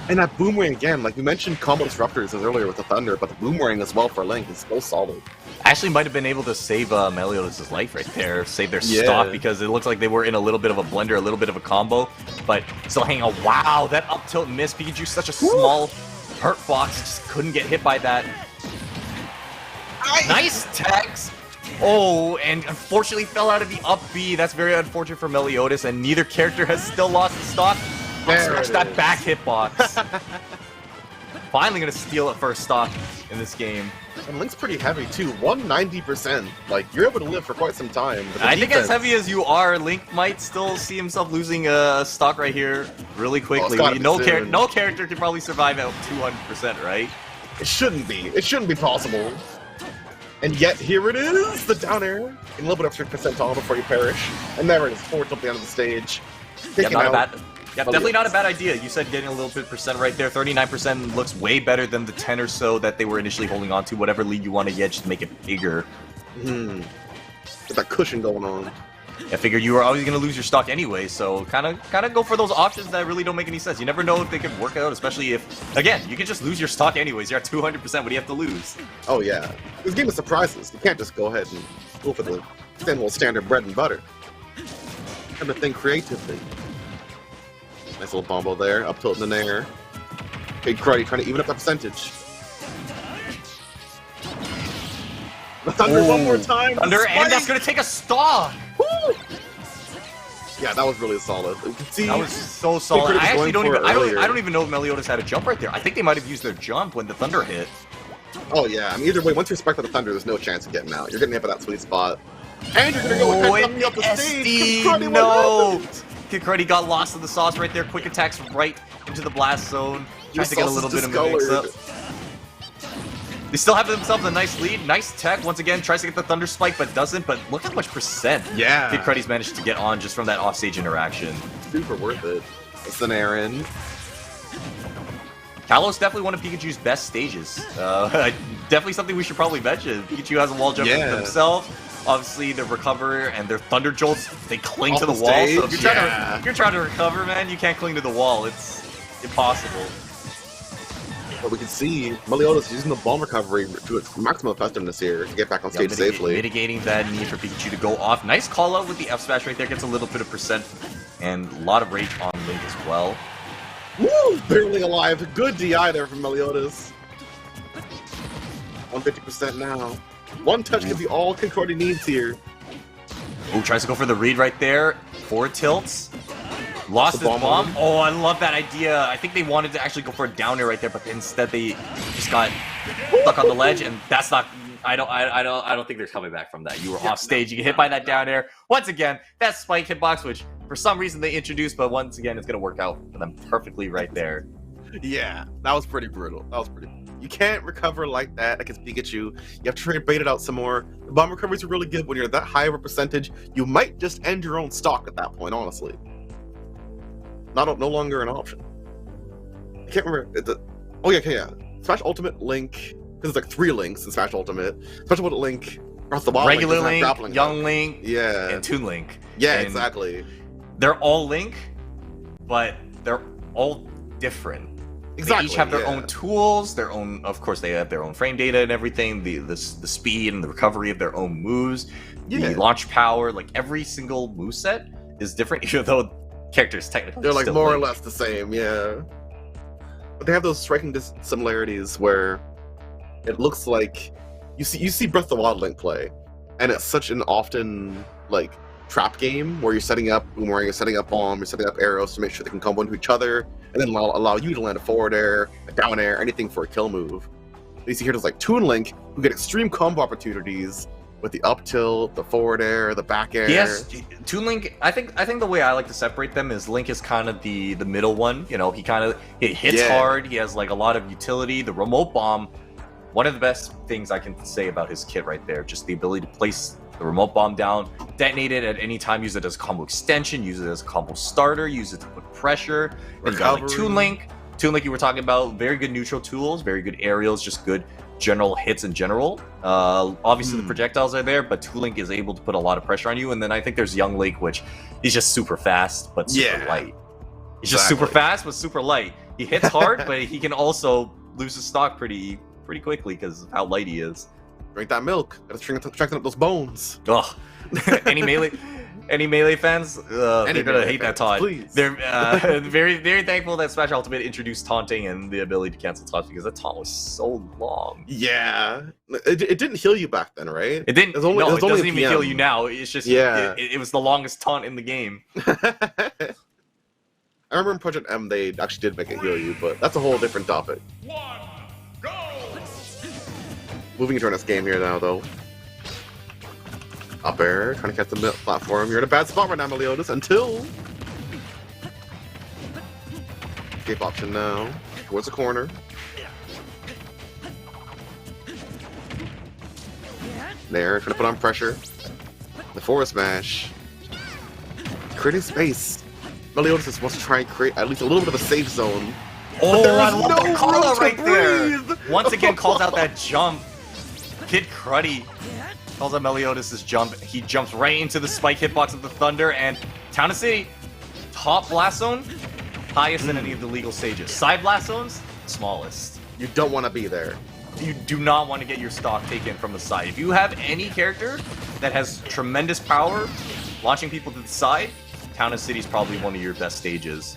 And that boomerang again, like we mentioned combo disruptors earlier with the Thunder, but the boomerang as well for Link is so solid. Actually might have been able to save Meliodas' life right there, save their stock, because it looks like they were in a little bit of a blender, a little bit of a combo, but still hanging on. Wow, that up tilt miss. Pikachu's such a small hurt box, just couldn't get hit by that. Nice tags. Oh, and unfortunately fell out of the up B. That's very unfortunate for Meliodas, and neither character has still lost the stock. Smash that back hitbox. Finally gonna steal it first stock in this game. And Link's pretty heavy too, 190%. Like, you're able to live for quite some time. I think as heavy as you are, Link might still see himself losing a stock right here really quickly. No character can probably survive at 200%, right? It shouldn't be. It shouldn't be possible. And yet, here it is! The down air. And a little bit of extra percent all before you perish. And there it is, forward till the end of the stage. Yeah, definitely not a bad idea. You said getting a little bit percent right there. 39% looks way better than the 10 or so that they were initially holding on to. Whatever lead you want to get, just make it bigger. With that cushion going on. I figure you were always going to lose your stock anyway, so kind of go for those options that really don't make any sense. You never know if they could work out, especially if, again, you can just lose your stock anyways. You're at 200%, what do you have to lose? Oh yeah. This game is surprises. You can't just go ahead and go for the same old standard bread and butter. You have to think creatively. Nice little bombo there, up tilt in the air. Big Cruddy trying to even up that percentage. The Thunder one more time! Thunder, and that's going to take a stock! Woo! Yeah, that was really solid. You can see that was so solid. I actually don't even. I don't even know if Meliodas had a jump right there. I think they might have used their jump when the Thunder hit. Oh yeah, I mean either way, once you respect the Thunder, there's no chance of getting out. You're getting hit by that sweet spot, and you're gonna go ahead up the stage. No, Kid Cruddy got lost in the sauce right there. Quick attacks right into the blast zone. Tries to get a little bit of a mix-up. They still have themselves a nice lead. Nice tech. Once again, tries to get the Thunder Spike, but doesn't. But look how much percent Kid Cruddy's managed to get on just from that offstage interaction. Super worth it. It's an Aaron. Kalos definitely one of Pikachu's best stages. Definitely something we should probably mention. Pikachu has a wall jump himself. Obviously, the recover and their Thunder Jolts, they cling to the wall. So if you're trying to recover, man, you can't cling to the wall. It's impossible. But we can see Meliodas using the bomb recovery to its maximum effectiveness here to get back on stage safely. Mitigating that need for Pikachu to go off. Nice call out with the F smash right there. Gets a little bit of percent and a lot of rage on Link as well. Woo! Barely alive. Good DI there from Meliodas. 150% now. One touch can be all Kid Cruddy needs here. Oh, tries to go for the read right there. Forward tilts. Lost his bomb. Oh, I love that idea. I think they wanted to actually go for a down air right there, but instead they just got stuck on the ledge, and that's not. I don't think they're coming back from that. You were off stage. You get hit by that down air. Once again, that spike hitbox, which for some reason they introduced, but once again it's gonna work out for them perfectly right there. Yeah, that was pretty brutal. You can't recover like that against Pikachu. You have to try to bait it out some more. The bomb recoveries are really good when you're that high of a percentage. You might just end your own stock at that point, honestly. No longer an option. I can't remember. Smash Ultimate Link, because there's like 3 Links in Smash Ultimate. Smash Ultimate Link, Regular Link, Young Link, and Toon Link. Yeah, exactly. They're all Link, but they're all different. Exactly. They each have their own tools, their own. Of course, they have their own frame data and everything. The speed and the recovery of their own moves, the launch power. Like every single moveset is different, even though characters technically they're like more or less the same. Yeah, but they have those striking similarities where it looks like you see Breath of the Wild Link play, and it's such an often like trap game where you're setting up Boomerang, you're setting up Bomb, you're setting up arrows to make sure they can combo into each other, and then allow you to land a forward air, a down air, anything for a kill move. You see here there's like Toon Link, who get extreme combo opportunities with the up tilt, the forward air, the back air. Yes, Toon Link. I think the way I like to separate them is Link is kind of the middle one. You know, he hits hard. He has like a lot of utility. The remote bomb, one of the best things I can say about his kit right there, just the ability to place the remote bomb down, detonate it at any time, use it as a combo extension, use it as a combo starter, use it to put pressure. And you got like Toon Link you were talking about, very good neutral tools, very good aerials, just good general hits in general. Obviously the projectiles are there, but Toon Link is able to put a lot of pressure on you. And then I think there's Young Link, which he's just super fast but super light. He's just super fast but super light. He hits hard, but he can also lose his stock pretty quickly because of how light he is. Drink that milk. Gotta strengthen up those bones. Ugh. Any Melee fans, they're gonna hate that taunt. Please. They're very, very thankful that Smash Ultimate introduced taunting and the ability to cancel taunts because that taunt was so long. Yeah, it didn't heal you back then, right? It didn't. It doesn't even heal you now. It's just it was the longest taunt in the game. I remember in Project M they actually did make it heal you, but that's a whole different topic. Moving into our next game here now, though. Up air, trying to catch the platform. You're in a bad spot right now, Meliodas, until... Escape option now. Towards the corner. There, trying to put on pressure. The forward smash. Creating space. Meliodas just wants to try and create at least a little bit of a safe zone. Oh, I love no that call out room to right there. breathe. Once again, calls out that jump. Kid Cruddy calls out Meliodas' jump. He jumps right into the spike hitbox of the Thunder, and Town and City, top blast zone, highest than any of the legal stages. Side blast zones, smallest. You don't want to be there. You do not want to get your stock taken from the side. If you have any character that has tremendous power, launching people to the side, Town and City is probably one of your best stages.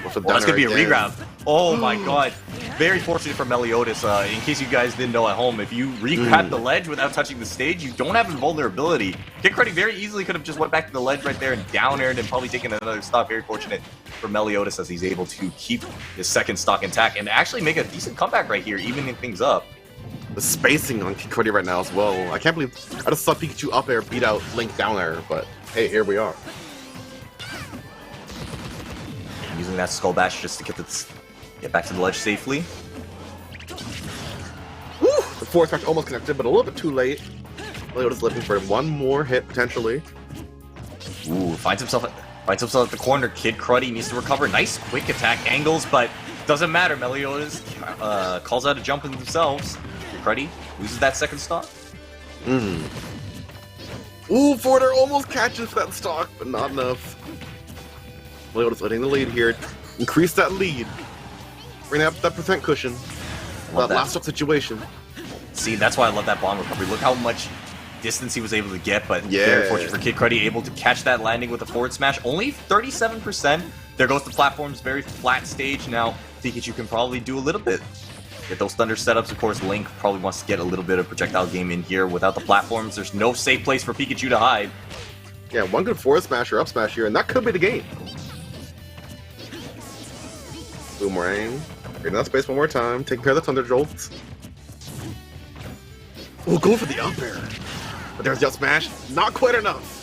Well, that's gonna be a regrab. Oh my god. Very fortunate for Meliodas. In case you guys didn't know at home, if you regrab the ledge without touching the stage, you don't have invulnerability. Kid Cruddy very easily could have just went back to the ledge right there and down aired and probably taken another stop. Very fortunate for Meliodas as he's able to keep his second stock intact and actually make a decent comeback right here, evening things up. The spacing on Kid Cruddy right now as well. I can't believe I just saw Pikachu up air beat out Link down air, but hey, here we are. Using that Skull Bash just to get back to the ledge safely. Woo! The forward smash almost connected, but a little bit too late. Meliodas looking for one more hit potentially. Ooh, finds himself at the corner. Kid Cruddy needs to recover. Nice quick attack angles, but doesn't matter. Meliodas calls out a jump in themselves. Kid Cruddy loses that second stock. Ooh, forwarder almost catches that stock, but not enough. Meliodas letting the lead here. Increase that lead. Bring up that percent cushion. That last stock situation. See, that's why I love that bomb recovery. Look how much distance he was able to get, but very fortunate for Kid Cruddy, able to catch that landing with a forward smash. Only 37%. There goes the platform's very flat stage. Now, Pikachu can probably do a little bit. Get those thunder setups. Of course, Link probably wants to get a little bit of projectile game in here. Without the platforms, there's no safe place for Pikachu to hide. Yeah, one good forward smash or up smash here, and that could be the game. Boomerang. Creating that space one more time. Taking care of the Thunder Jolts. Oh, go for the up air. But there's the up smash. Not quite enough.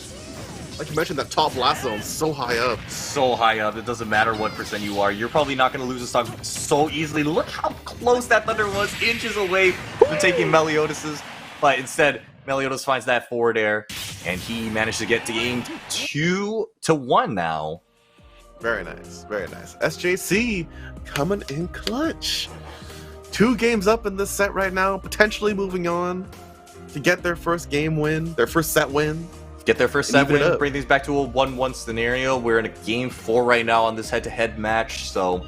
Like you mentioned, that top blast zone so high up. So high up. It doesn't matter what percent you are. You're probably not going to lose a stock so easily. Look how close that Thunder was. Inches away from taking Meliodas's. But instead, Meliodas finds that forward air. And he managed to get to game 2-1 now. Very nice, very nice. SJC coming in clutch. 2 games up in this set right now, potentially moving on to get their first game win, their first set win. Get their first set win, bring things back to a 1-1 scenario. We're in a game 4 right now on this head-to-head match, so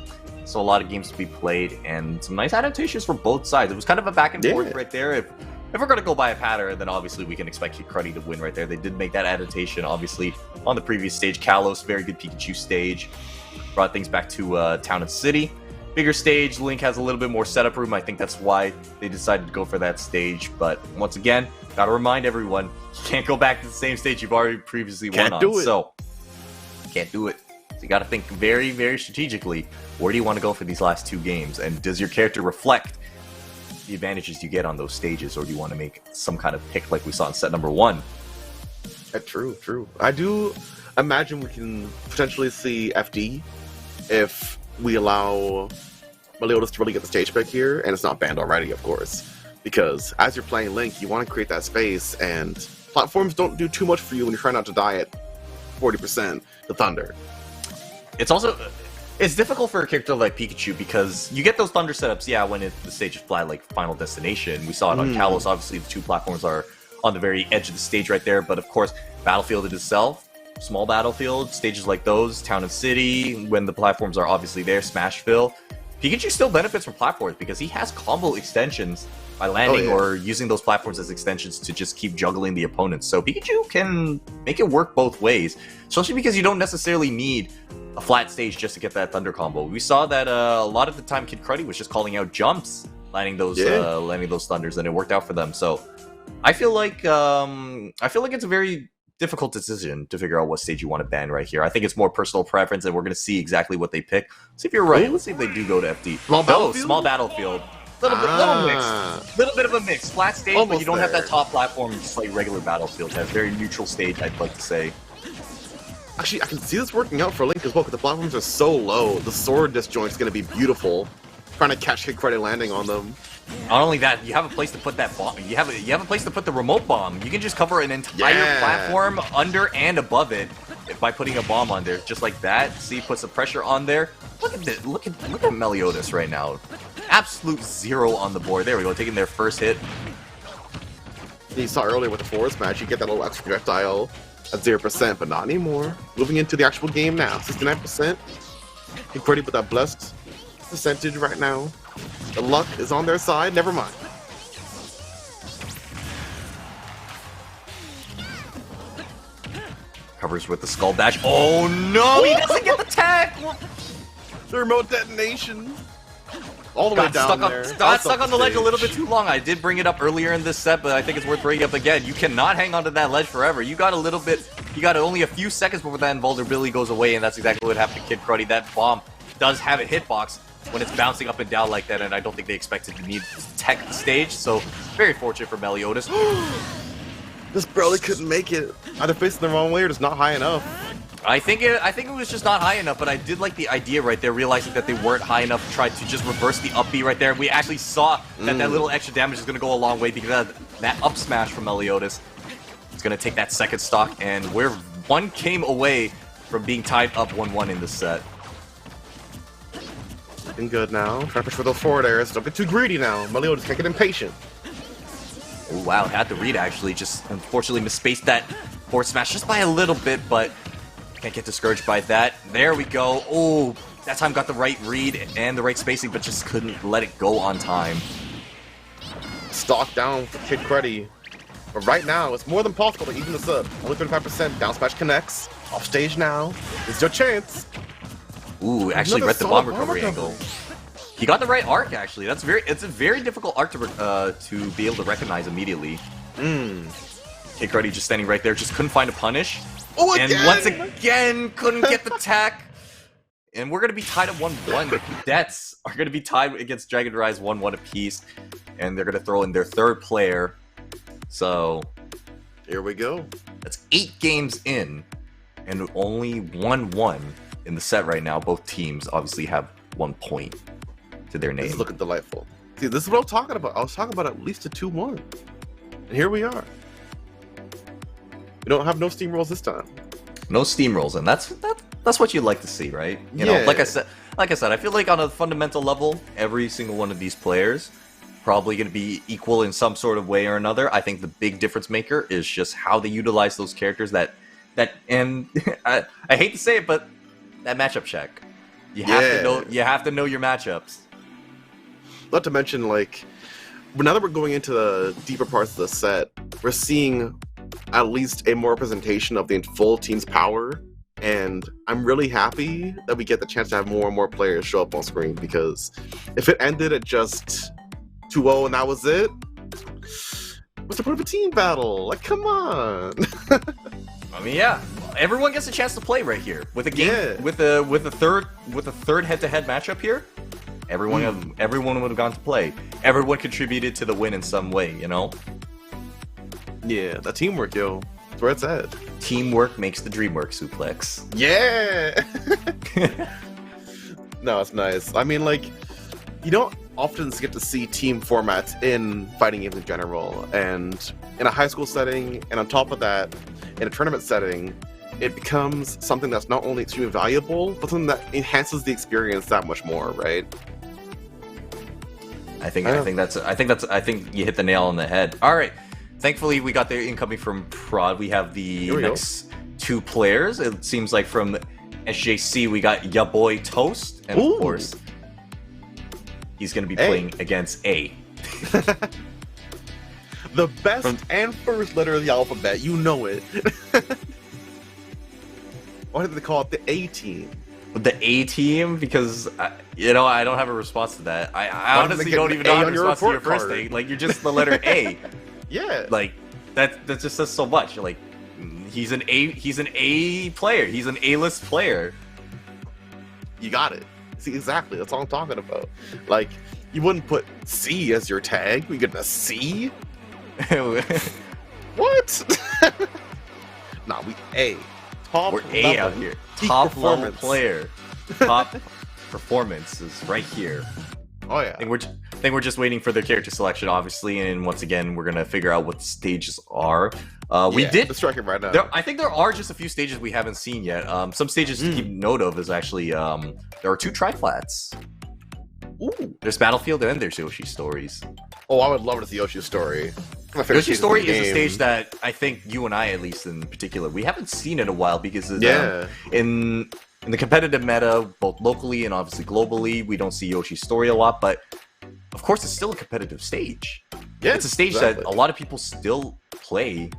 a lot of games to be played and some nice adaptations for both sides. It was kind of a back and forth right there. If we're going to go by a pattern, then obviously we can expect Kid Cruddy to win right there. They did make that adaptation, obviously, on the previous stage. Kalos, very good Pikachu stage. Brought things back to Town and City. Bigger stage, Link has a little bit more setup room. I think that's why they decided to go for that stage. But once again, got to remind everyone, you can't go back to the same stage you've already previously won on. So, can't do it. So you got to think very, very strategically. Where do you want to go for these last 2 games? And does your character reflect the advantages you get on those stages, or do you want to make some kind of pick like we saw in set number 1? True, true. I do imagine we can potentially see FD if we allow Meliodas to really get the stage pick here, and it's not banned already, of course. Because as you're playing Link, you want to create that space, and platforms don't do too much for you when you're trying not to die at 40% to Thunder. It's difficult for a character like Pikachu because you get those Thunder setups, when the stage is flat, like Final Destination. We saw it on Kalos. Obviously, the 2 platforms are on the very edge of the stage right there. But of course, Battlefield itself, small battlefield, stages like those, Town and City, when the platforms are obviously there, Smashville. Pikachu still benefits from platforms because he has combo extensions by landing or using those platforms as extensions to just keep juggling the opponents. So Pikachu can make it work both ways, especially because you don't necessarily need a flat stage just to get that Thunder combo. We saw that a lot of the time Kid Cruddy was just calling out jumps, landing those Thunders, and it worked out for them. So I feel like it's a very difficult decision to figure out what stage you want to ban right here. I think it's more personal preference, and we're going to see exactly what they pick. See if you're right. Let's see if they do go to FD. Small battlefield. Little mix. Little bit of a mix. Flat stage, but you don't have that top platform just like regular Battlefield. That's very neutral stage, I'd like to say. Actually, I can see this working out for Link as well, because the platforms are so low. The sword disjoint is going to be beautiful. Trying to catch Kid Cruddy landing on them. Not only that, you have a place to put that bomb. You have a place to put the remote bomb. You can just cover an entire platform under and above it by putting a bomb on there, just like that. See, puts the pressure on there. Look at this. Look at Meliodas right now. Absolute 0 on the board. There we go, taking their first hit. You saw earlier with the forward smash, you get that little extra projectile at 0%, but not anymore. Moving into the actual game now, 69%. Incredible with that blessed percentage right now. The luck is on their side, never mind. Covers with the skull dash. Oh no, he doesn't get the tag! The remote detonation. All the way down there. Got stuck on the ledge a little bit too long. I did bring it up earlier in this set, but I think it's worth bringing up again. You cannot hang onto that ledge forever. You got only a few seconds before that invulnerability goes away, and that's exactly what happened to Kid Cruddy. That bomb does have a hitbox when it's bouncing up and down like that, and I don't think they expected to need to tech the stage, so very fortunate for Meliodas. This barely couldn't make it. Either facing the wrong way or just not high enough. I think it was just not high enough, but I did like the idea right there, realizing that they weren't high enough to try to just reverse the up B right there. We actually saw that that little extra damage is going to go a long way because that up smash from Meliodas is going to take that second stock, and we're one game away from being tied up 1-1 in this set. Looking good now. Trying to push for those forward airs. Don't get too greedy now. Meliodas can't get impatient. Oh, wow, had the read actually. Just unfortunately misspaced that forward smash just by a little bit, but can't get discouraged by that. There we go. Oh, that time got the right read and the right spacing, but just couldn't let it go on time. Stock down for Kid Cruddy. But right now, it's more than possible to even this up. Only 35%. Down smash connects. Off stage now. It's your chance. Ooh, actually read the bomb recovery angle. He got the right arc, actually. It's a very difficult arc to be able to recognize immediately. Kid Cruddy just standing right there, just couldn't find a punish. Oh, and once again, couldn't get the tech. And we're going to be tied at 1-1. The cadets are going to be tied against Dragon Rise 1-1 apiece. And they're going to throw in their third player. So, here we go. That's 8 games in. And only 1-1 in the set right now. Both teams obviously have 1 point to their name. This is looking delightful. See, this is what I'm talking about. I was talking about at least a 2-1. And here we are. We don't have no steamrolls this time. No steamrolls, and that's what you'd like to see, right? You know, like I said, I feel like on a fundamental level, every single one of these players probably going to be equal in some sort of way or another. I think the big difference maker is just how they utilize those characters. And I hate to say it, but that matchup check. You have to know your matchups. Not to mention, like, now that we're going into the deeper parts of the set, we're seeing at least a more representation of the full team's power, and I'm really happy that we get the chance to have more and more players show up on screen, because if it ended at just 2-0 and that was it, what's the point of a team battle? Like, come on. I mean, yeah, everyone gets a chance to play right here with a game with a third head-to-head matchup here. Everyone would have gone to play. Everyone contributed to the win in some way, you know? Yeah, that teamwork, yo. That's where it's at. Teamwork makes the dream work, Suplex. Yeah! No, it's nice. I mean, like, you don't often get to see team formats in fighting games in general, and in a high school setting, and on top of that, in a tournament setting, it becomes something that's not only extremely valuable, but something that enhances the experience that much more, right? I think you hit the nail on the head. All right. Thankfully, we got the incoming from Prod. We have the next 2 players. It seems like from SJC, we got ya boy Toast, and of course, he's going to be playing against A. The best and first letter of the alphabet, you know it. Why did they call it the A team? The A team? Because, I don't have a response to that. I honestly don't even know how to respond to your first thing. Like, you're just the letter A. Yeah. Like, that just says so much. Like, he's an A player. He's an A-list player. You got it. See, exactly. That's all I'm talking about. Like, you wouldn't put C as your tag. We get a C? What? Nah, we A. We're A out here. Top level player. Top performance is right here. Oh yeah. And think we're just waiting for their character selection, obviously, and once again, we're gonna figure out what the stages are. Let's track it right now. I think there are just a few stages we haven't seen yet. Some stages to keep note of is actually there are 2 tri-flats. Ooh. There's Battlefield and there's Yoshi Stories. Oh, I would love to see Yoshi's Story. Yoshi Story is a stage that I think you and I, at least in particular, we haven't seen in a while because in the competitive meta, both locally and obviously globally, we don't see Yoshi's Story a lot, but of course it's still a competitive stage. Yeah, it's a stage that a lot of people still play,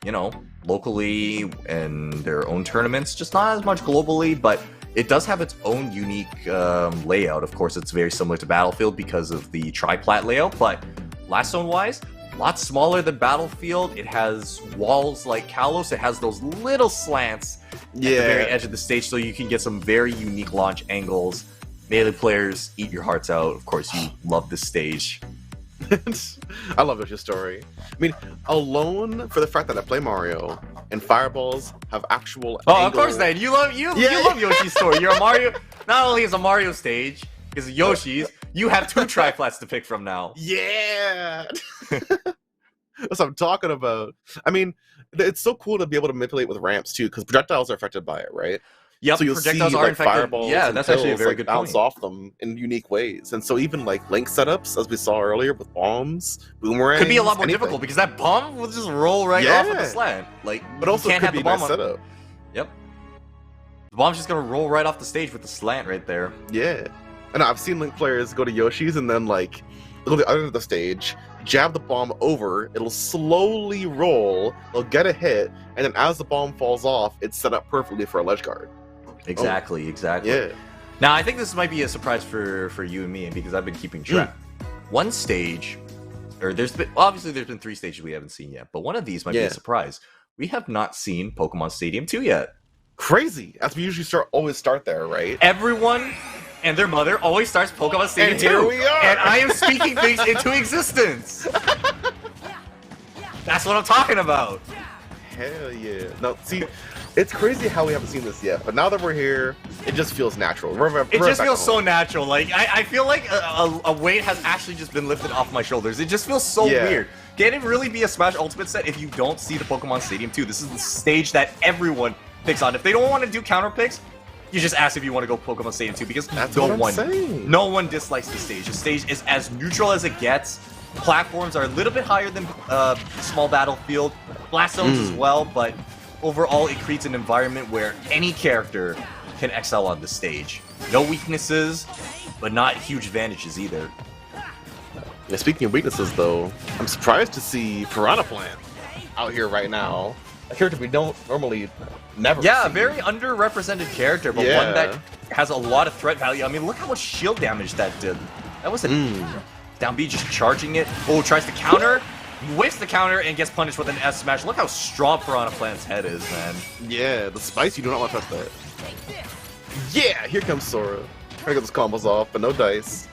you know, locally and their own tournaments, just not as much globally, but it does have its own unique layout. Of course, it's very similar to Battlefield because of the tri-plat layout, but blast zone-wise, a lot smaller than Battlefield. It has walls like Kalos. It has those little slants at the very edge of the stage, so you can get some very unique launch angles. Melee players, eat your hearts out. Of course, you love this stage. I love Yoshi's Story. I mean, alone for the fact that I play Mario and fireballs have actual. Oh, of course, then you love Yoshi's Story. You're a Mario. Not only is a Mario stage because of Yoshi's, you have 2 tri-flats to pick from now. Yeah, that's what I'm talking about. I mean, it's so cool to be able to manipulate with ramps too, because projectiles are affected by it, right? Yep, so you'll projectiles see are like infected. fireballs. Yeah, that's actually a very good bounce point. off them in unique ways, and so even like link setups, as we saw earlier with bombs, boomerangs, could be a lot more difficult because that bomb will just roll right off with the slant. Like, but also you can't could have be the bomb nice setup. Yep, the bomb's just gonna roll right off the stage with the slant right there. Yeah, and I've seen Link players go to Yoshi's and then like go to the other end of the stage, jab the bomb over, it'll slowly roll, they'll get a hit, and then as the bomb falls off, it's set up perfectly for a ledge guard. Exactly. Yeah. Now, I think this might be a surprise for you and me, because I've been keeping track. One stage, or there's been 3 stages we haven't seen yet, but one of these might be a surprise. We have not seen Pokemon Stadium 2 yet. Crazy, as we usually always start there, right? Everyone and their mother always starts Pokemon Stadium 2. Here we are. And I am speaking things into existence. That's what I'm talking about. Hell yeah. No, see, it's crazy how we haven't seen this yet, but now that we're here, it just feels natural. It just feels so natural. Like, I feel like a weight has actually just been lifted off my shoulders. It just feels so weird. Can it really be a Smash Ultimate set if you don't see the Pokemon Stadium 2? This is the stage that everyone picks on. If they don't want to do counter picks, you just ask if you want to go Pokemon Stadium 2, because no one dislikes the stage. The stage is as neutral as it gets. Platforms are a little bit higher than small Battlefield, blast zones as well, but overall it creates an environment where any character can excel on the stage. No weaknesses, but not huge advantages either. Yeah, speaking of weaknesses, though, I'm surprised to see Piranha Plant out here right now. A character we don't normally never see. A very underrepresented character, but one that has a lot of threat value. I mean, look how much shield damage that did. That was a down B just charging it. Oh, tries to counter. Whiffs the counter and gets punished with an S smash. Look how strong Piranha Plant's head is, man. Yeah, the spice, you do not want to touch that. Yeah, here comes Sora. Trying to get those combos off, but no dice.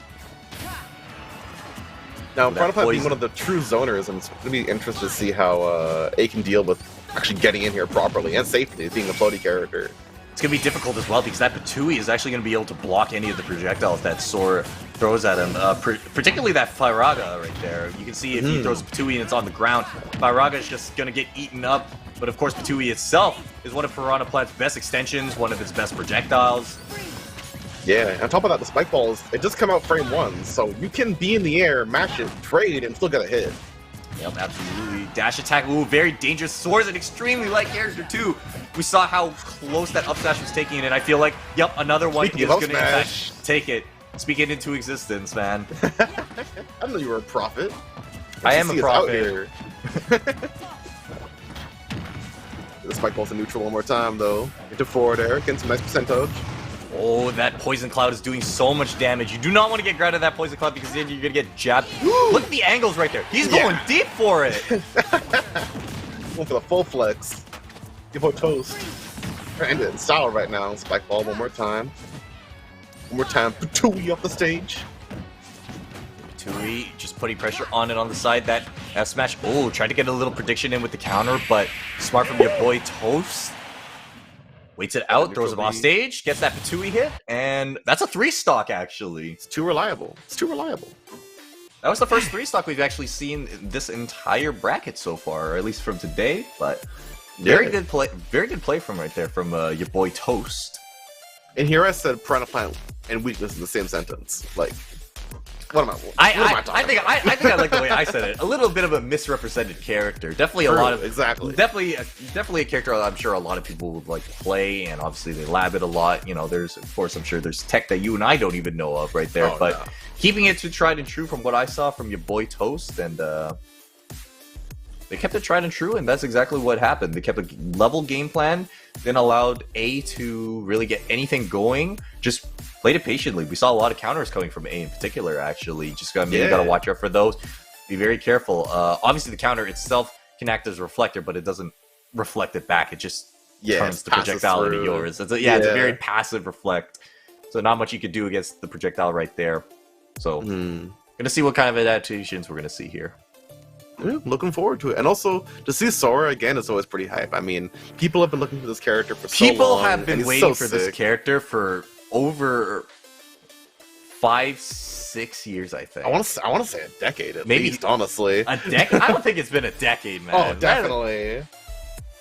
Now, Piranha Plant being one of the true zoners, I'm going to be interested to see how A can deal with actually getting in here properly and safely, being a floaty character. It's going to be difficult as well, because that Patui is actually going to be able to block any of the projectiles that Sora throws at him, particularly that Firaga right there. You can see if he throws Patui and it's on the ground, Firaga is just going to get eaten up. But of course, Patui itself is one of Piranha Plant's best extensions, one of its best projectiles. Yeah, on top of that, the spike balls, it just come out frame 1, so you can be in the air, match it, trade, and still get a hit. Yep, absolutely. Dash attack, ooh, very dangerous. Sora's an extremely light character, too. We saw how close that up smash was taking it, and I feel like, yep, another one is going to, in fact, take it. Speak it into existence, man. I know you were a prophet. I am a prophet. The spike ball's in neutral one more time, though. Into forward air, getting some nice percentage. Oh, that Poison Cloud is doing so much damage. You do not want to get grabbed at that Poison Cloud because then you're going to get jabbed. Look at the angles right there. He's going deep for it. Going for the full flex. Give her toast. We're ending it in style right now. Spike ball one more time. One more time. Patui off the stage. Patui just putting pressure on it on the side. That F smash. Oh, tried to get a little prediction in with the counter, but smart from your boy Toast. Waits it out, throws him off stage, gets that Patui hit, and that's a 3-stock, actually. It's too reliable. It's too reliable. That was the first 3-stock we've actually seen in this entire bracket so far, or at least from today, but very good play from right there from your boy Toast. And here I said piranha plant and weakness in the same sentence. Like, what am I talking about? I think I like the way I said it. A little bit of a misrepresented character. Definitely a lot of definitely a character I'm sure a lot of people would like to play, and obviously they lab it a lot. You know, there's of course I'm sure there's tech that you and I don't even know of right there, but keeping it to tried and true from what I saw from your boy Toast, and they kept it tried and true, and that's exactly what happened. They kept a level game plan, then allowed A to really get anything going. Just played it patiently. We saw a lot of counters coming from A in particular, actually. Just you gotta watch out for those. Be very careful. Obviously, the counter itself can act as a reflector, but it doesn't reflect it back. It just turns the projectile into yours. It's a very passive reflect. So not much you could do against the projectile right there. So, gonna see what kind of adaptations we're gonna see here. Yeah, looking forward to it. And also, to see Sora again is always pretty hype. I mean, people have been looking for this character for so long. People have been waiting for this character for over 5-6 years, I think. I want to say a decade at least, honestly. A decade? I don't think it's been a decade, man. Oh, definitely.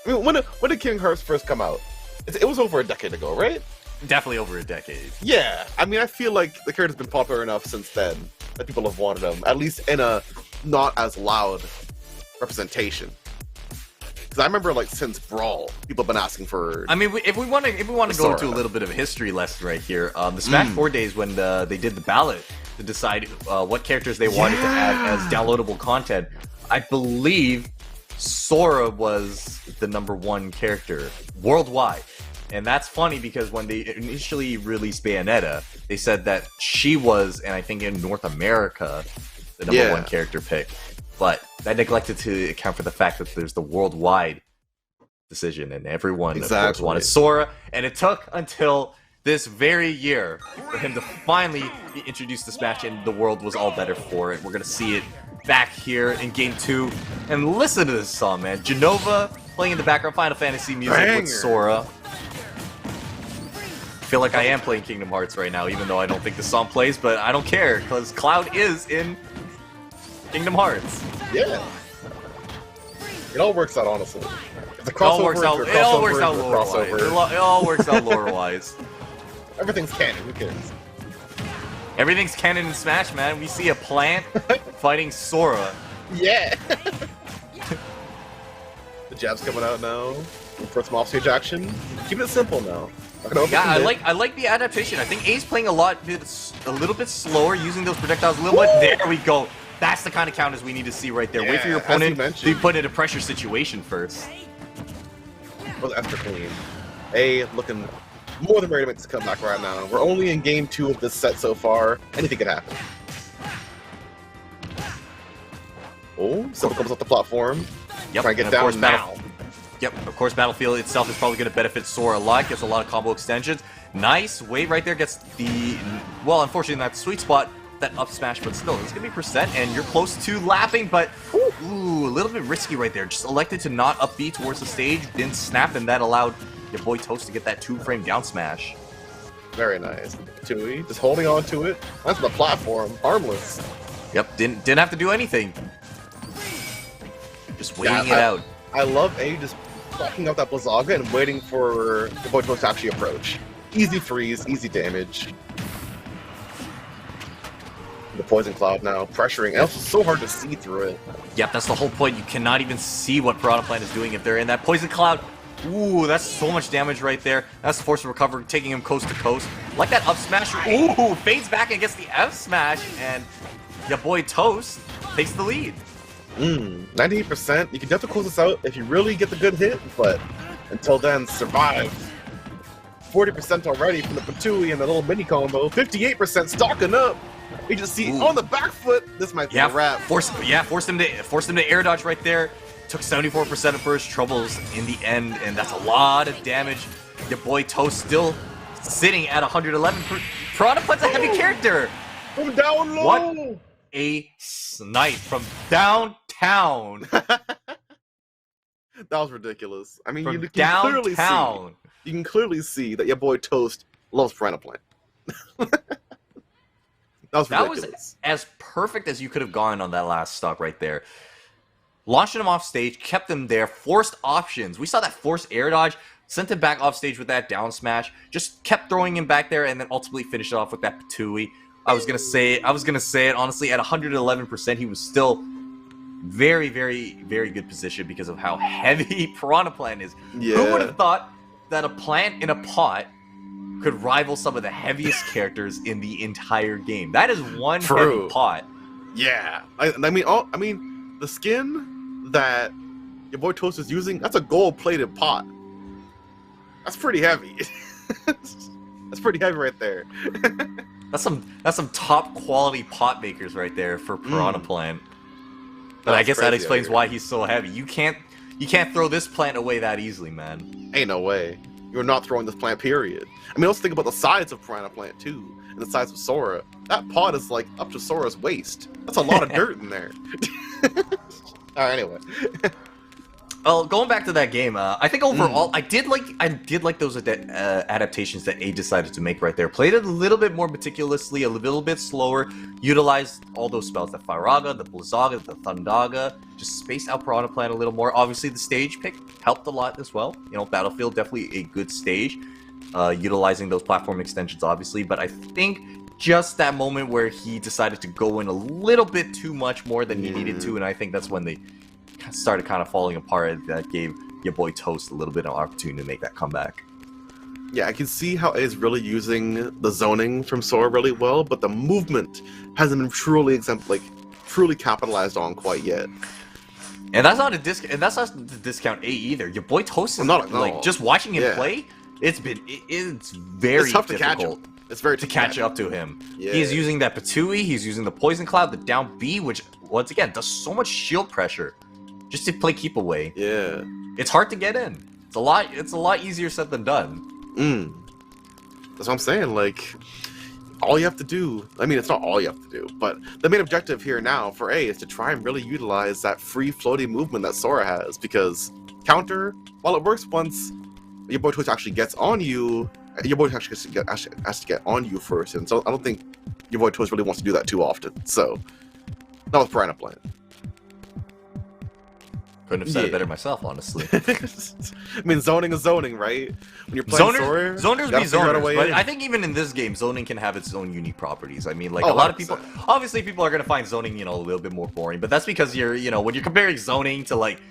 I mean, when did Kingdom Hearts first come out? It was over a decade ago, right? Definitely over a decade. Yeah. I mean, I feel like the character's been popular enough since then that people have wanted him, at least in a not as loud representation. Because I remember, like, since Brawl, people have been asking for. I mean, if we want to go into a little bit of a history lesson right here, the Smash 4 days when they did the ballot to decide what characters they wanted to add as downloadable content, I believe Sora was the #1 character worldwide. And that's funny because when they initially released Bayonetta, they said that she was, and I think in North America, the #1 character pick. But that neglected to account for the fact that there's the worldwide decision, and everyone, of course, wanted Sora. And it took until this very year for him to finally be introduced to Smash, and the world was all better for it. We're going to see it back here in Game 2. And listen to this song, man. Genova playing in the background, Final Fantasy music with Sora. I feel like I am playing Kingdom Hearts right now, even though I don't think the song plays, but I don't care, because Cloud is in Kingdom Hearts. Yeah. It all works out, honestly. It all works out lore-wise. It all works out lore-wise. Everything's canon, who cares? Everything's canon in Smash, man. We see a plant fighting Sora. Yeah! The jab's coming out now. For some offstage action. Keep it simple now. Yeah, I like the adaptation. I think A's playing a little bit slower, using those projectiles a little bit. There we go. That's the kind of counters we need to see right there. Wait for your opponent to be put in a pressure situation first. Well, extra clean. A looking more than ready to make this comeback right now. We're only in Game 2 of this set so far. Anything could happen. Oh, someone comes off the platform. Yep, trying to get down now. Yep, of course, Battlefield itself is probably going to benefit Sora a lot. Gets a lot of combo extensions. Nice. Wait right there gets the... Well, unfortunately, not the sweet spot. That up smash, but still, it's going to be percent, and you're close to lapping, but... Ooh, a little bit risky right there. Just elected to not up B towards the stage. Didn't snap, and that allowed your boy Toast to get that 2-frame down smash. Very nice. Tui, just holding on to it. That's the platform. Harmless. Yep, didn't have to do anything. Just waiting it out. I love A just blocking out that Blizzaga and waiting for the boy to actually approach. Easy freeze, easy damage. The Poison Cloud now pressuring. And it's so hard to see through it. Yep, that's the whole point. You cannot even see what Piranha Plant is doing if they're in that Poison Cloud. Ooh, that's so much damage right there. That's Force of Recovery, taking him coast to coast. Like that up smash. Ooh, fades back and gets the F smash, and your boy Toast takes the lead. 98%. You can definitely close this out if you really get the good hit, but until then, survive. 40% already from the Patui and the little mini combo. 58% stocking up. You just see on the back foot. This might be a wrap. Forced him to air dodge right there. Took 74% of his troubles in the end, and that's a lot of damage. Your boy Toast still sitting at 111. Piranha Plant's a heavy character. From down low. What a snipe from downtown. That was ridiculous. I mean, from you clearly see. you can clearly see that your boy Toast loves Piranha Plant. That was as perfect as you could have gone on that last stock right there. Launched him off stage, kept him there, forced options. We saw that forced air dodge, sent him back off stage with that down smash, just kept throwing him back there, and then ultimately finished it off with that Patui. I was gonna say it honestly. At 111%, he was still very, very, very good position because of how heavy Piranha Plant is. Yeah. Who would have thought that a plant in a pot could rival some of the heaviest characters in the entire game? That is one heavy pot. Yeah, I mean, the skin that your boy Toast is using, that's a gold-plated pot. That's pretty heavy. That's pretty heavy right there. That's some top quality pot makers right there for Piranha Plant. But I guess that explains why he's so heavy. You can't throw this plant away that easily, man. Ain't no way. You're not throwing this plant, period. I mean, let's think about the size of Piranha Plant, too, and the size of Sora. That pot is, like, up to Sora's waist. That's a lot of dirt in there. Alright, anyway. Well, going back to that game, I think overall, I did like those adaptations that A decided to make right there. Played it a little bit more meticulously, a little bit slower, utilized all those spells, the Firaga, the Blizzaga, the Thundaga, just spaced out Piranha Plant a little more. Obviously, the stage pick helped a lot as well. You know, Battlefield, definitely a good stage, utilizing those platform extensions, obviously, but I think just that moment where he decided to go in a little bit too much more than he needed to, and I think that's when they started kind of falling apart. That gave your boy Toast a little bit of opportunity to make that comeback. Yeah, I can see how A is really using the zoning from Sora really well, but the movement hasn't been truly capitalized on quite yet. And that's not a discount A either. Your boy Toast is like just watching him play. It's very tough difficult to catch him. It's very to catch up to him. Yeah. He's using that Patui, he's using the Poison Cloud, the down B, which once again does so much shield pressure just to play keep away. Yeah. It's hard to get in. It's a lot easier said than done. That's what I'm saying, like, all you have to do, I mean, it's not all you have to do, but the main objective here now for A is to try and really utilize that free floating movement that Sora has, because counter, while it works once your boy Toast actually gets on you, your boy actually has to get on you first, and so I don't think your boy Toast really wants to do that too often, so that was Piranha Plant. Couldn't have said it better myself, honestly. I mean, zoning is zoning, right? When you're playing Sora, zoners be zoners, but I think even in this game, zoning can have its own unique properties. I mean, like, a lot of people, obviously people are going to find zoning, a little bit more boring, but that's because you're, when you're comparing zoning to, like,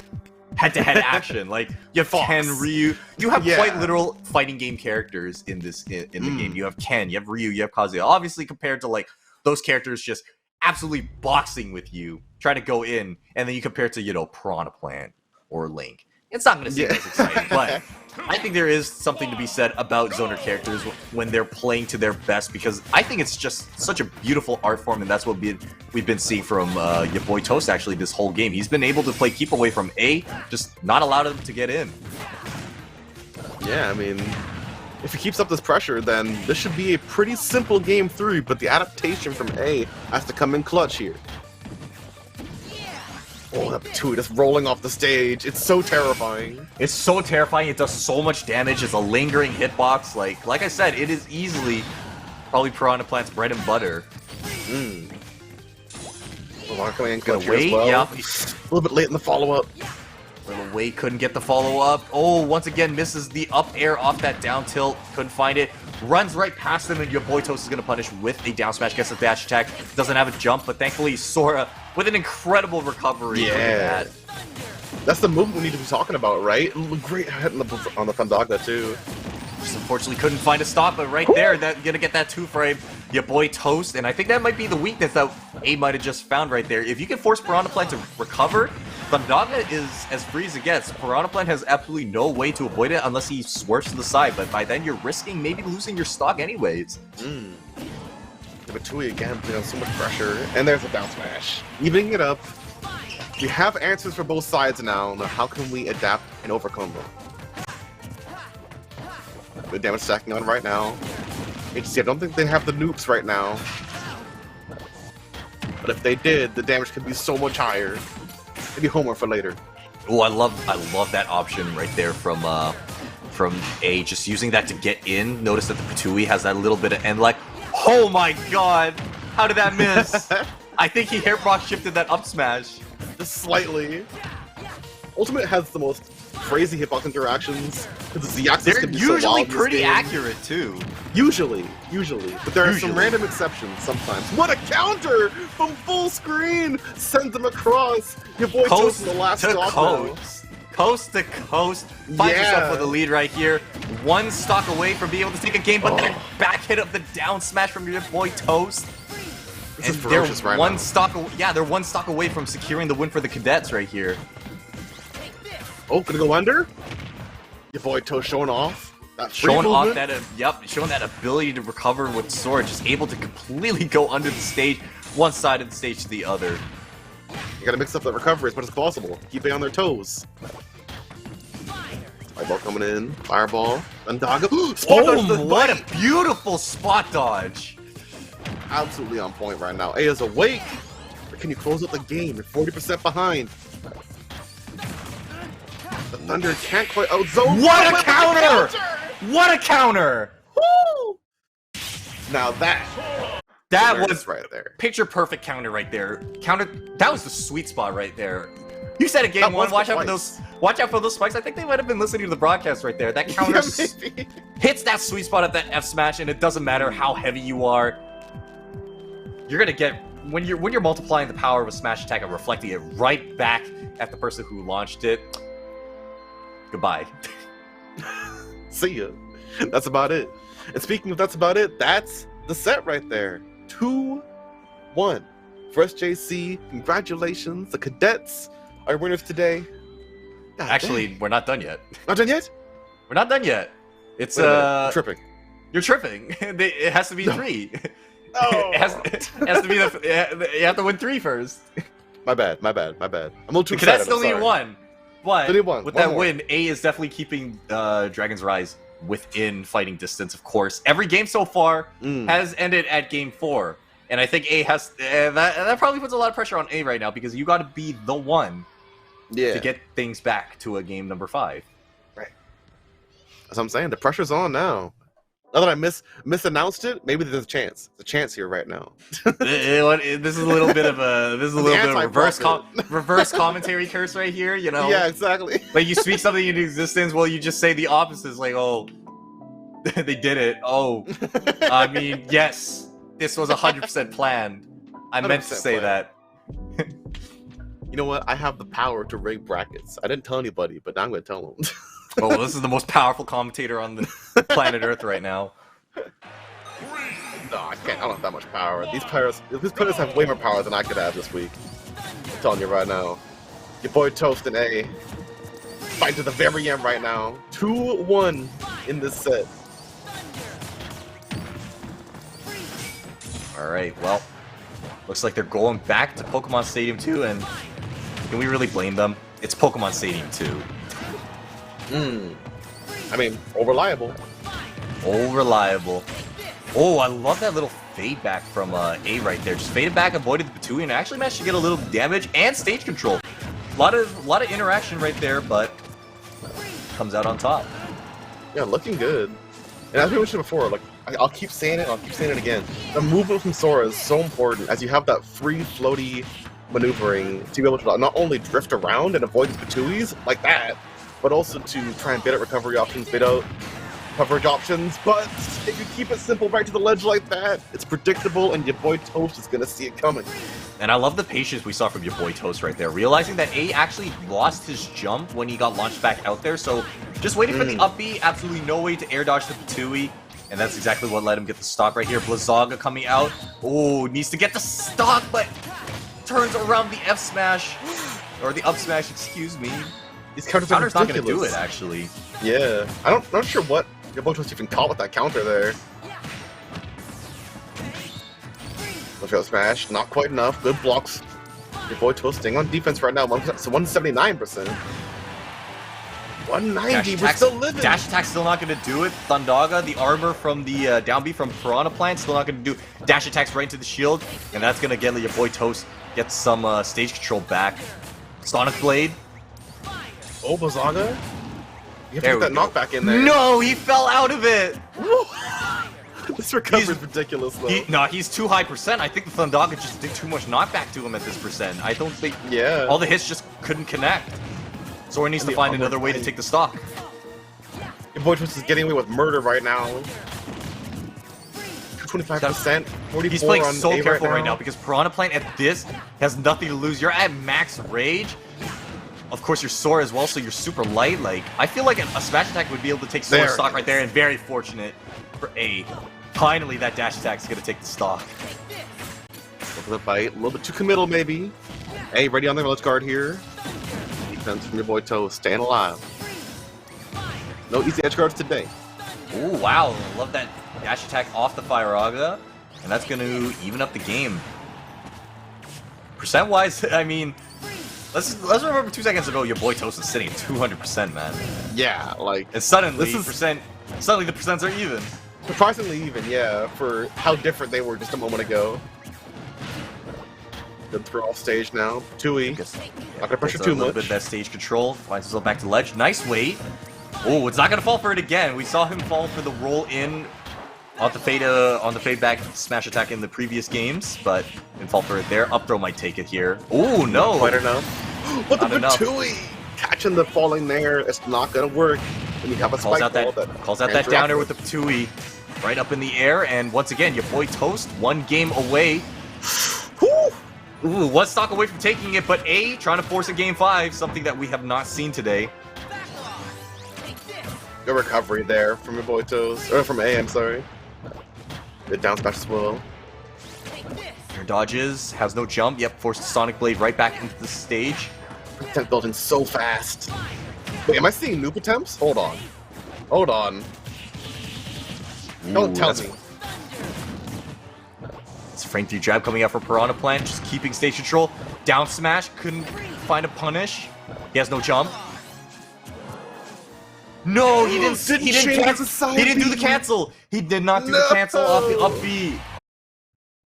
head-to-head action, like, you have Ken, Ryu, you have quite literal fighting game characters in this, in the game. You have Ken, you have Ryu, you have Kazuya, obviously compared to, like, those characters just absolutely boxing with you, trying to go in, and then you compare it to, Piranha Plant or Link. It's not going to seem as exciting, but I think there is something to be said about zoner characters when they're playing to their best, because I think it's just such a beautiful art form, and that's what we've been seeing from your boy Toast actually this whole game. He's been able to play keep away from A, just not allowed him to get in. Yeah, I mean, if he keeps up this pressure, then this should be a pretty simple game through, but the adaptation from A has to come in clutch here. Oh, that Patui just rolling off the stage. It's so terrifying. It's so terrifying. It does so much damage. It's a lingering hitbox. Like I said, it is easily probably Piranha Plant's bread and butter. Oh, coming in clutch here as well. Yeah. A little bit late in the follow-up. Little Wei couldn't get the follow-up. Oh, once again, misses the up air off that down tilt. Couldn't find it. Runs right past him, and your boy Toast is going to punish with a down smash. Gets a dash attack. Doesn't have a jump, but thankfully Sora with an incredible recovery. Yeah. That's the move we need to be talking about, right? Great hit on the Thundaga, too. Just unfortunately couldn't find a stop, but right there, gonna get that 2-frame. Your boy Toast, and I think that might be the weakness that A might have just found right there. If you can force Piranha Plant to recover, Thundaga is as free as it gets. Piranha Plant has absolutely no way to avoid it unless he swerves to the side, but by then you're risking maybe losing your stock anyways. Patui again putting on so much pressure, and there's a down smash. Evening it up. We have answers for both sides now. Now how can we adapt and overcome them? Good damage stacking on right now. HC, I don't think they have the nukes right now. But if they did, the damage could be so much higher. Maybe homework for later. Oh, I love that option right there from from A, just using that to get in. Notice that the Patui has that little bit of end lag. Oh my god! How did that miss? I think he hitbox shifted that up smash. Just slightly. Ultimate has the most crazy hitbox interactions. They're usually pretty accurate too. Usually. But there are some random exceptions sometimes. What a counter from full screen! Sends them across. Your boy Toast in the last stock Coast to coast. Finds yourself for the lead right here. One stock away from being able to take a game, but then back hit of the down smash from your boy Toast. This is ferocious right now. They're one stock away from securing the win for the cadets right here. Oh, gonna go under? Your boy Toast showing off. Showing that ability to recover with sword, just able to completely go under the stage, one side of the stage to the other. You gotta mix up the recovery as much as possible. Keep it on their toes. Fireball coming in. Fireball. Undaga. What a beautiful spot dodge! Absolutely on point right now. A is awake. Or can you close out the game? You're 40% behind. The Thunder can't quite outzone. What a counter! What a counter! Woo! Now that was right there. Picture perfect counter right there. That was the sweet spot right there. You said it game one. Watch out for those spikes. I think they might have been listening to the broadcast right there. That counter hits that sweet spot at that F smash, and it doesn't matter how heavy you are. You're gonna get when you're multiplying the power of a smash attack and reflecting it right back at the person who launched it. Goodbye. See ya. That's about it. And speaking of that's about it, that's the set right there. 2-1 for SJC. Congratulations. The cadets are winners today. God Actually, dang. we're not done yet. Not done yet? We're not done yet. It's I'm tripping. You're tripping. It has to be 3. Oh. It has to be you have to win 3 first. My bad. I'm a little too The cadets excited. still need 1. But with that win, A is definitely keeping Dragon's Rise within fighting distance, of course. Every game so far has ended at game 4. And I think A has... that probably puts a lot of pressure on A right now, because you got to be the one to get things back to a game number 5. Right. That's what I'm saying. The pressure's on now. Now that I misannounced it, maybe there's a chance. There's a chance here right now. This is a little bit of reverse commentary curse right here, you know? Yeah, exactly. Like, you speak something into existence, well, you just say the opposite. It's like, oh, they did it. Oh, I mean, yes, this was 100% planned. I meant to say that. You know what? I have the power to rig brackets. I didn't tell anybody, but now I'm going to tell them. Oh, this is the most powerful commentator on the planet Earth right now. No, I can't. I don't have that much power. These players have way more power than I could have this week. I'm telling you right now. Your boy Toast and A fight to the very end right now. 2-1 in this set. Alright, well, looks like they're going back to Pokemon Stadium 2, and can we really blame them? It's Pokemon Stadium 2. I mean, all reliable. Oh, I love that little fade back from A right there. Just faded back, avoided the Patui, and actually managed to get a little damage and stage control. A lot of interaction right there, but comes out on top. Yeah, looking good. And as we mentioned before, like I'll keep saying it again. The movement from Sora is so important, as you have that free floaty maneuvering to be able to not only drift around and avoid the Patuis like that, but also to try and bait out recovery options, bait out coverage options. But if you keep it simple right to the ledge like that, it's predictable, and your boy Toast is gonna see it coming. And I love the patience we saw from your boy Toast right there, realizing that A actually lost his jump when he got launched back out there, so just waiting for the up B, absolutely no way to air dodge the Patui, and that's exactly what let him get the stock right here. Blizzaga coming out, oh, needs to get the stock, but turns around the F smash, or the up smash, excuse me. These counters Counter's not going to do it, actually. Yeah, not sure what your boy Toast even caught with that counter there. Let's go smash, not quite enough. Good blocks. Your boy Toast staying on defense right now, so 179%. 190, we're still living. Dash attack's still not going to do it. Thundaga, the armor from the down B from Piranha Plant, still not going to do. Dash attacks right into the shield, and that's going to get your boy Toast get some stage control back. Sonic Blade. Oh, Blizzaga. You have to get that knockback in there. No, he fell out of it. This recovery is ridiculous, though. He's too high percent. I think the Thundaga just did too much knockback to him at this percent. I don't think... Yeah. All the hits just couldn't connect. Sora needs to find another way to take the stock. Your boy Twist is getting away with murder right now. 25%, 44 He's playing on so A careful right now because Piranha Plant at this has nothing to lose. You're at max rage. Of course, you're Sora as well, so you're super light. Like, I feel like a smash attack would be able to take Sora's stock right there, and very fortunate for A. Finally, that dash attack is going to take the stock. Look at the fight. A little bit too committal, maybe. A ready on the ledge guard here. Defense from your boy Toe, staying alive. No easy edge guards today. Ooh, wow. Love that dash attack off the Firaga. And that's going to even up the game. Percent-wise, I mean, let's remember 2 seconds ago, your boy Toast is sitting at 200%, man. Yeah, like... And suddenly, suddenly the percents are even. Surprisingly even, yeah, for how different they were just a moment ago. Good throw off stage now. 2E. Not gonna pressure too much. A little bit of that stage control. Finds himself back to ledge. Nice wait. Oh, it's not gonna fall for it again. We saw him fall for the roll in on the fade back smash attack in the previous games, but didn't fall for it there. Up throw might take it here. Oh no! Quite enough. What the 2E? Catching the falling there. It's not gonna work. When you have a calls out that downer with the 2E. Right up in the air, and once again, your boy Toast, 1 game away. Ooh, 1 stock away from taking it, but A, trying to force a game 5, something that we have not seen today. Good recovery there from your boy Toast, or from A, I'm sorry. Good down smash as well. Your dodges, has no jump, yep, forced the Sonic Blade right back into the stage. Attempt building so fast. Wait, am I seeing noob attempts? Hold on. Hold on. Don't tell me. It's a frame 3 jab coming out for Piranha Plant, just keeping stage control. Down smash, couldn't find a punish. He has no jump. No, he didn't do the cancel. He did not do the cancel off the up B.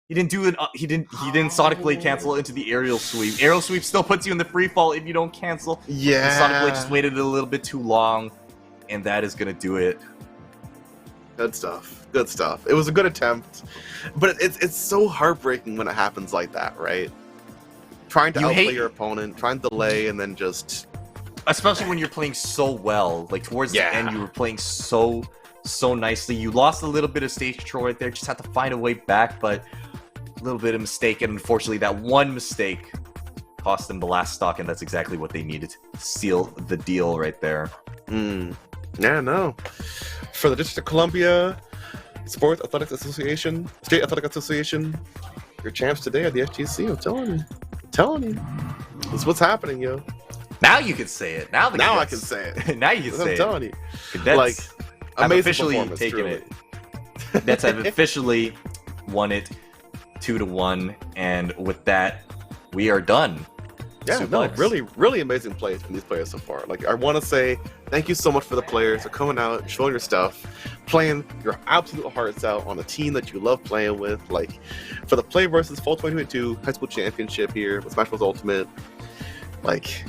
He didn't do it. He didn't Sonic Blade cancel into the aerial sweep. Aerial sweep still puts you in the free fall if you don't cancel. Yeah. The Sonic Blade just waited a little bit too long, and that is gonna do it. Good stuff. Good stuff. It was a good attempt, but it's so heartbreaking when it happens like that, right? Trying to outplay your opponent, trying to delay, and then just... Especially when you're playing so well. Like, towards the end, you were playing so nicely. You lost a little bit of stage control right there. Just had to find a way back, but a little bit of mistake. And unfortunately, that one mistake cost them the last stock, and that's exactly what they needed to seal the deal right there. Yeah, no. For the District of Columbia Sports Athletics Association, State Athletic Association, your champs today are the FGC. I'm telling you. I'm telling you. This is what's happening, yo. Now you can say it. Now I can say it. Now you can say it. I'm telling you. Cadets like, have officially taken it. Cadets have officially won it 2-1, and with that, we are done. Yeah, no, really amazing plays from these players so far. Like, I want to say thank you so much for the players for coming out, showing your stuff, playing your absolute hearts out on a team that you love playing with. Like, for the PlayVS Fall 2022 High School Championship here with Smash Bros. Ultimate, like,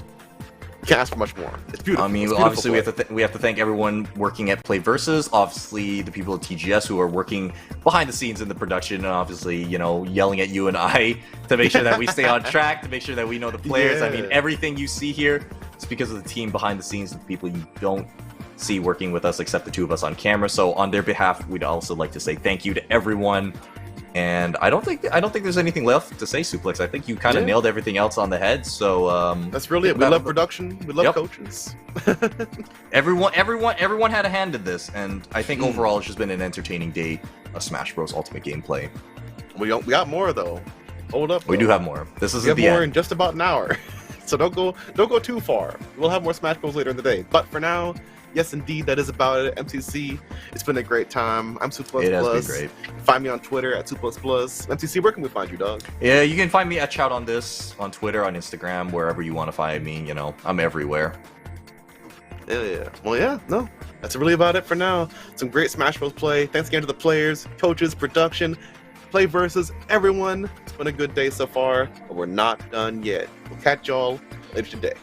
can't ask for much more. It's beautiful. I mean, obviously we have to thank everyone working at PlayVS. Obviously, the people at TGS who are working behind the scenes in the production, and obviously, you know, yelling at you and I to make sure that we stay on track, to make sure that we know the players. I mean, everything you see here is because of the team behind the scenes, the people you don't see working with us except the 2 of us on camera. So on their behalf, we'd also like to say thank you to everyone. And I don't think there's anything left to say, Suplex. I think you kind of nailed everything else on the head. So that's really it. We love production. We love coaches. Everyone had a hand in this, and I think overall it's just been an entertaining day of Smash Bros. Ultimate gameplay. We got more though. Hold up. We do have more. This is the end. We have more in just about an hour, so don't go too far. We'll have more Smash Bros. Later in the day. But for now, yes, indeed, that is about it. MCC, it's been a great time. I'm Suplex. It has been great. Find me on Twitter at Suplex. MCC, where can we find you, dog? Yeah, you can find me at Shout on This on Twitter, on Instagram, wherever you want to find me. You know, I'm everywhere. Yeah. Well, yeah, no. That's really about it for now. Some great Smash Bros. Play. Thanks again to the players, coaches, production, PlayVS, everyone. It's been a good day so far, but we're not done yet. We'll catch y'all later today.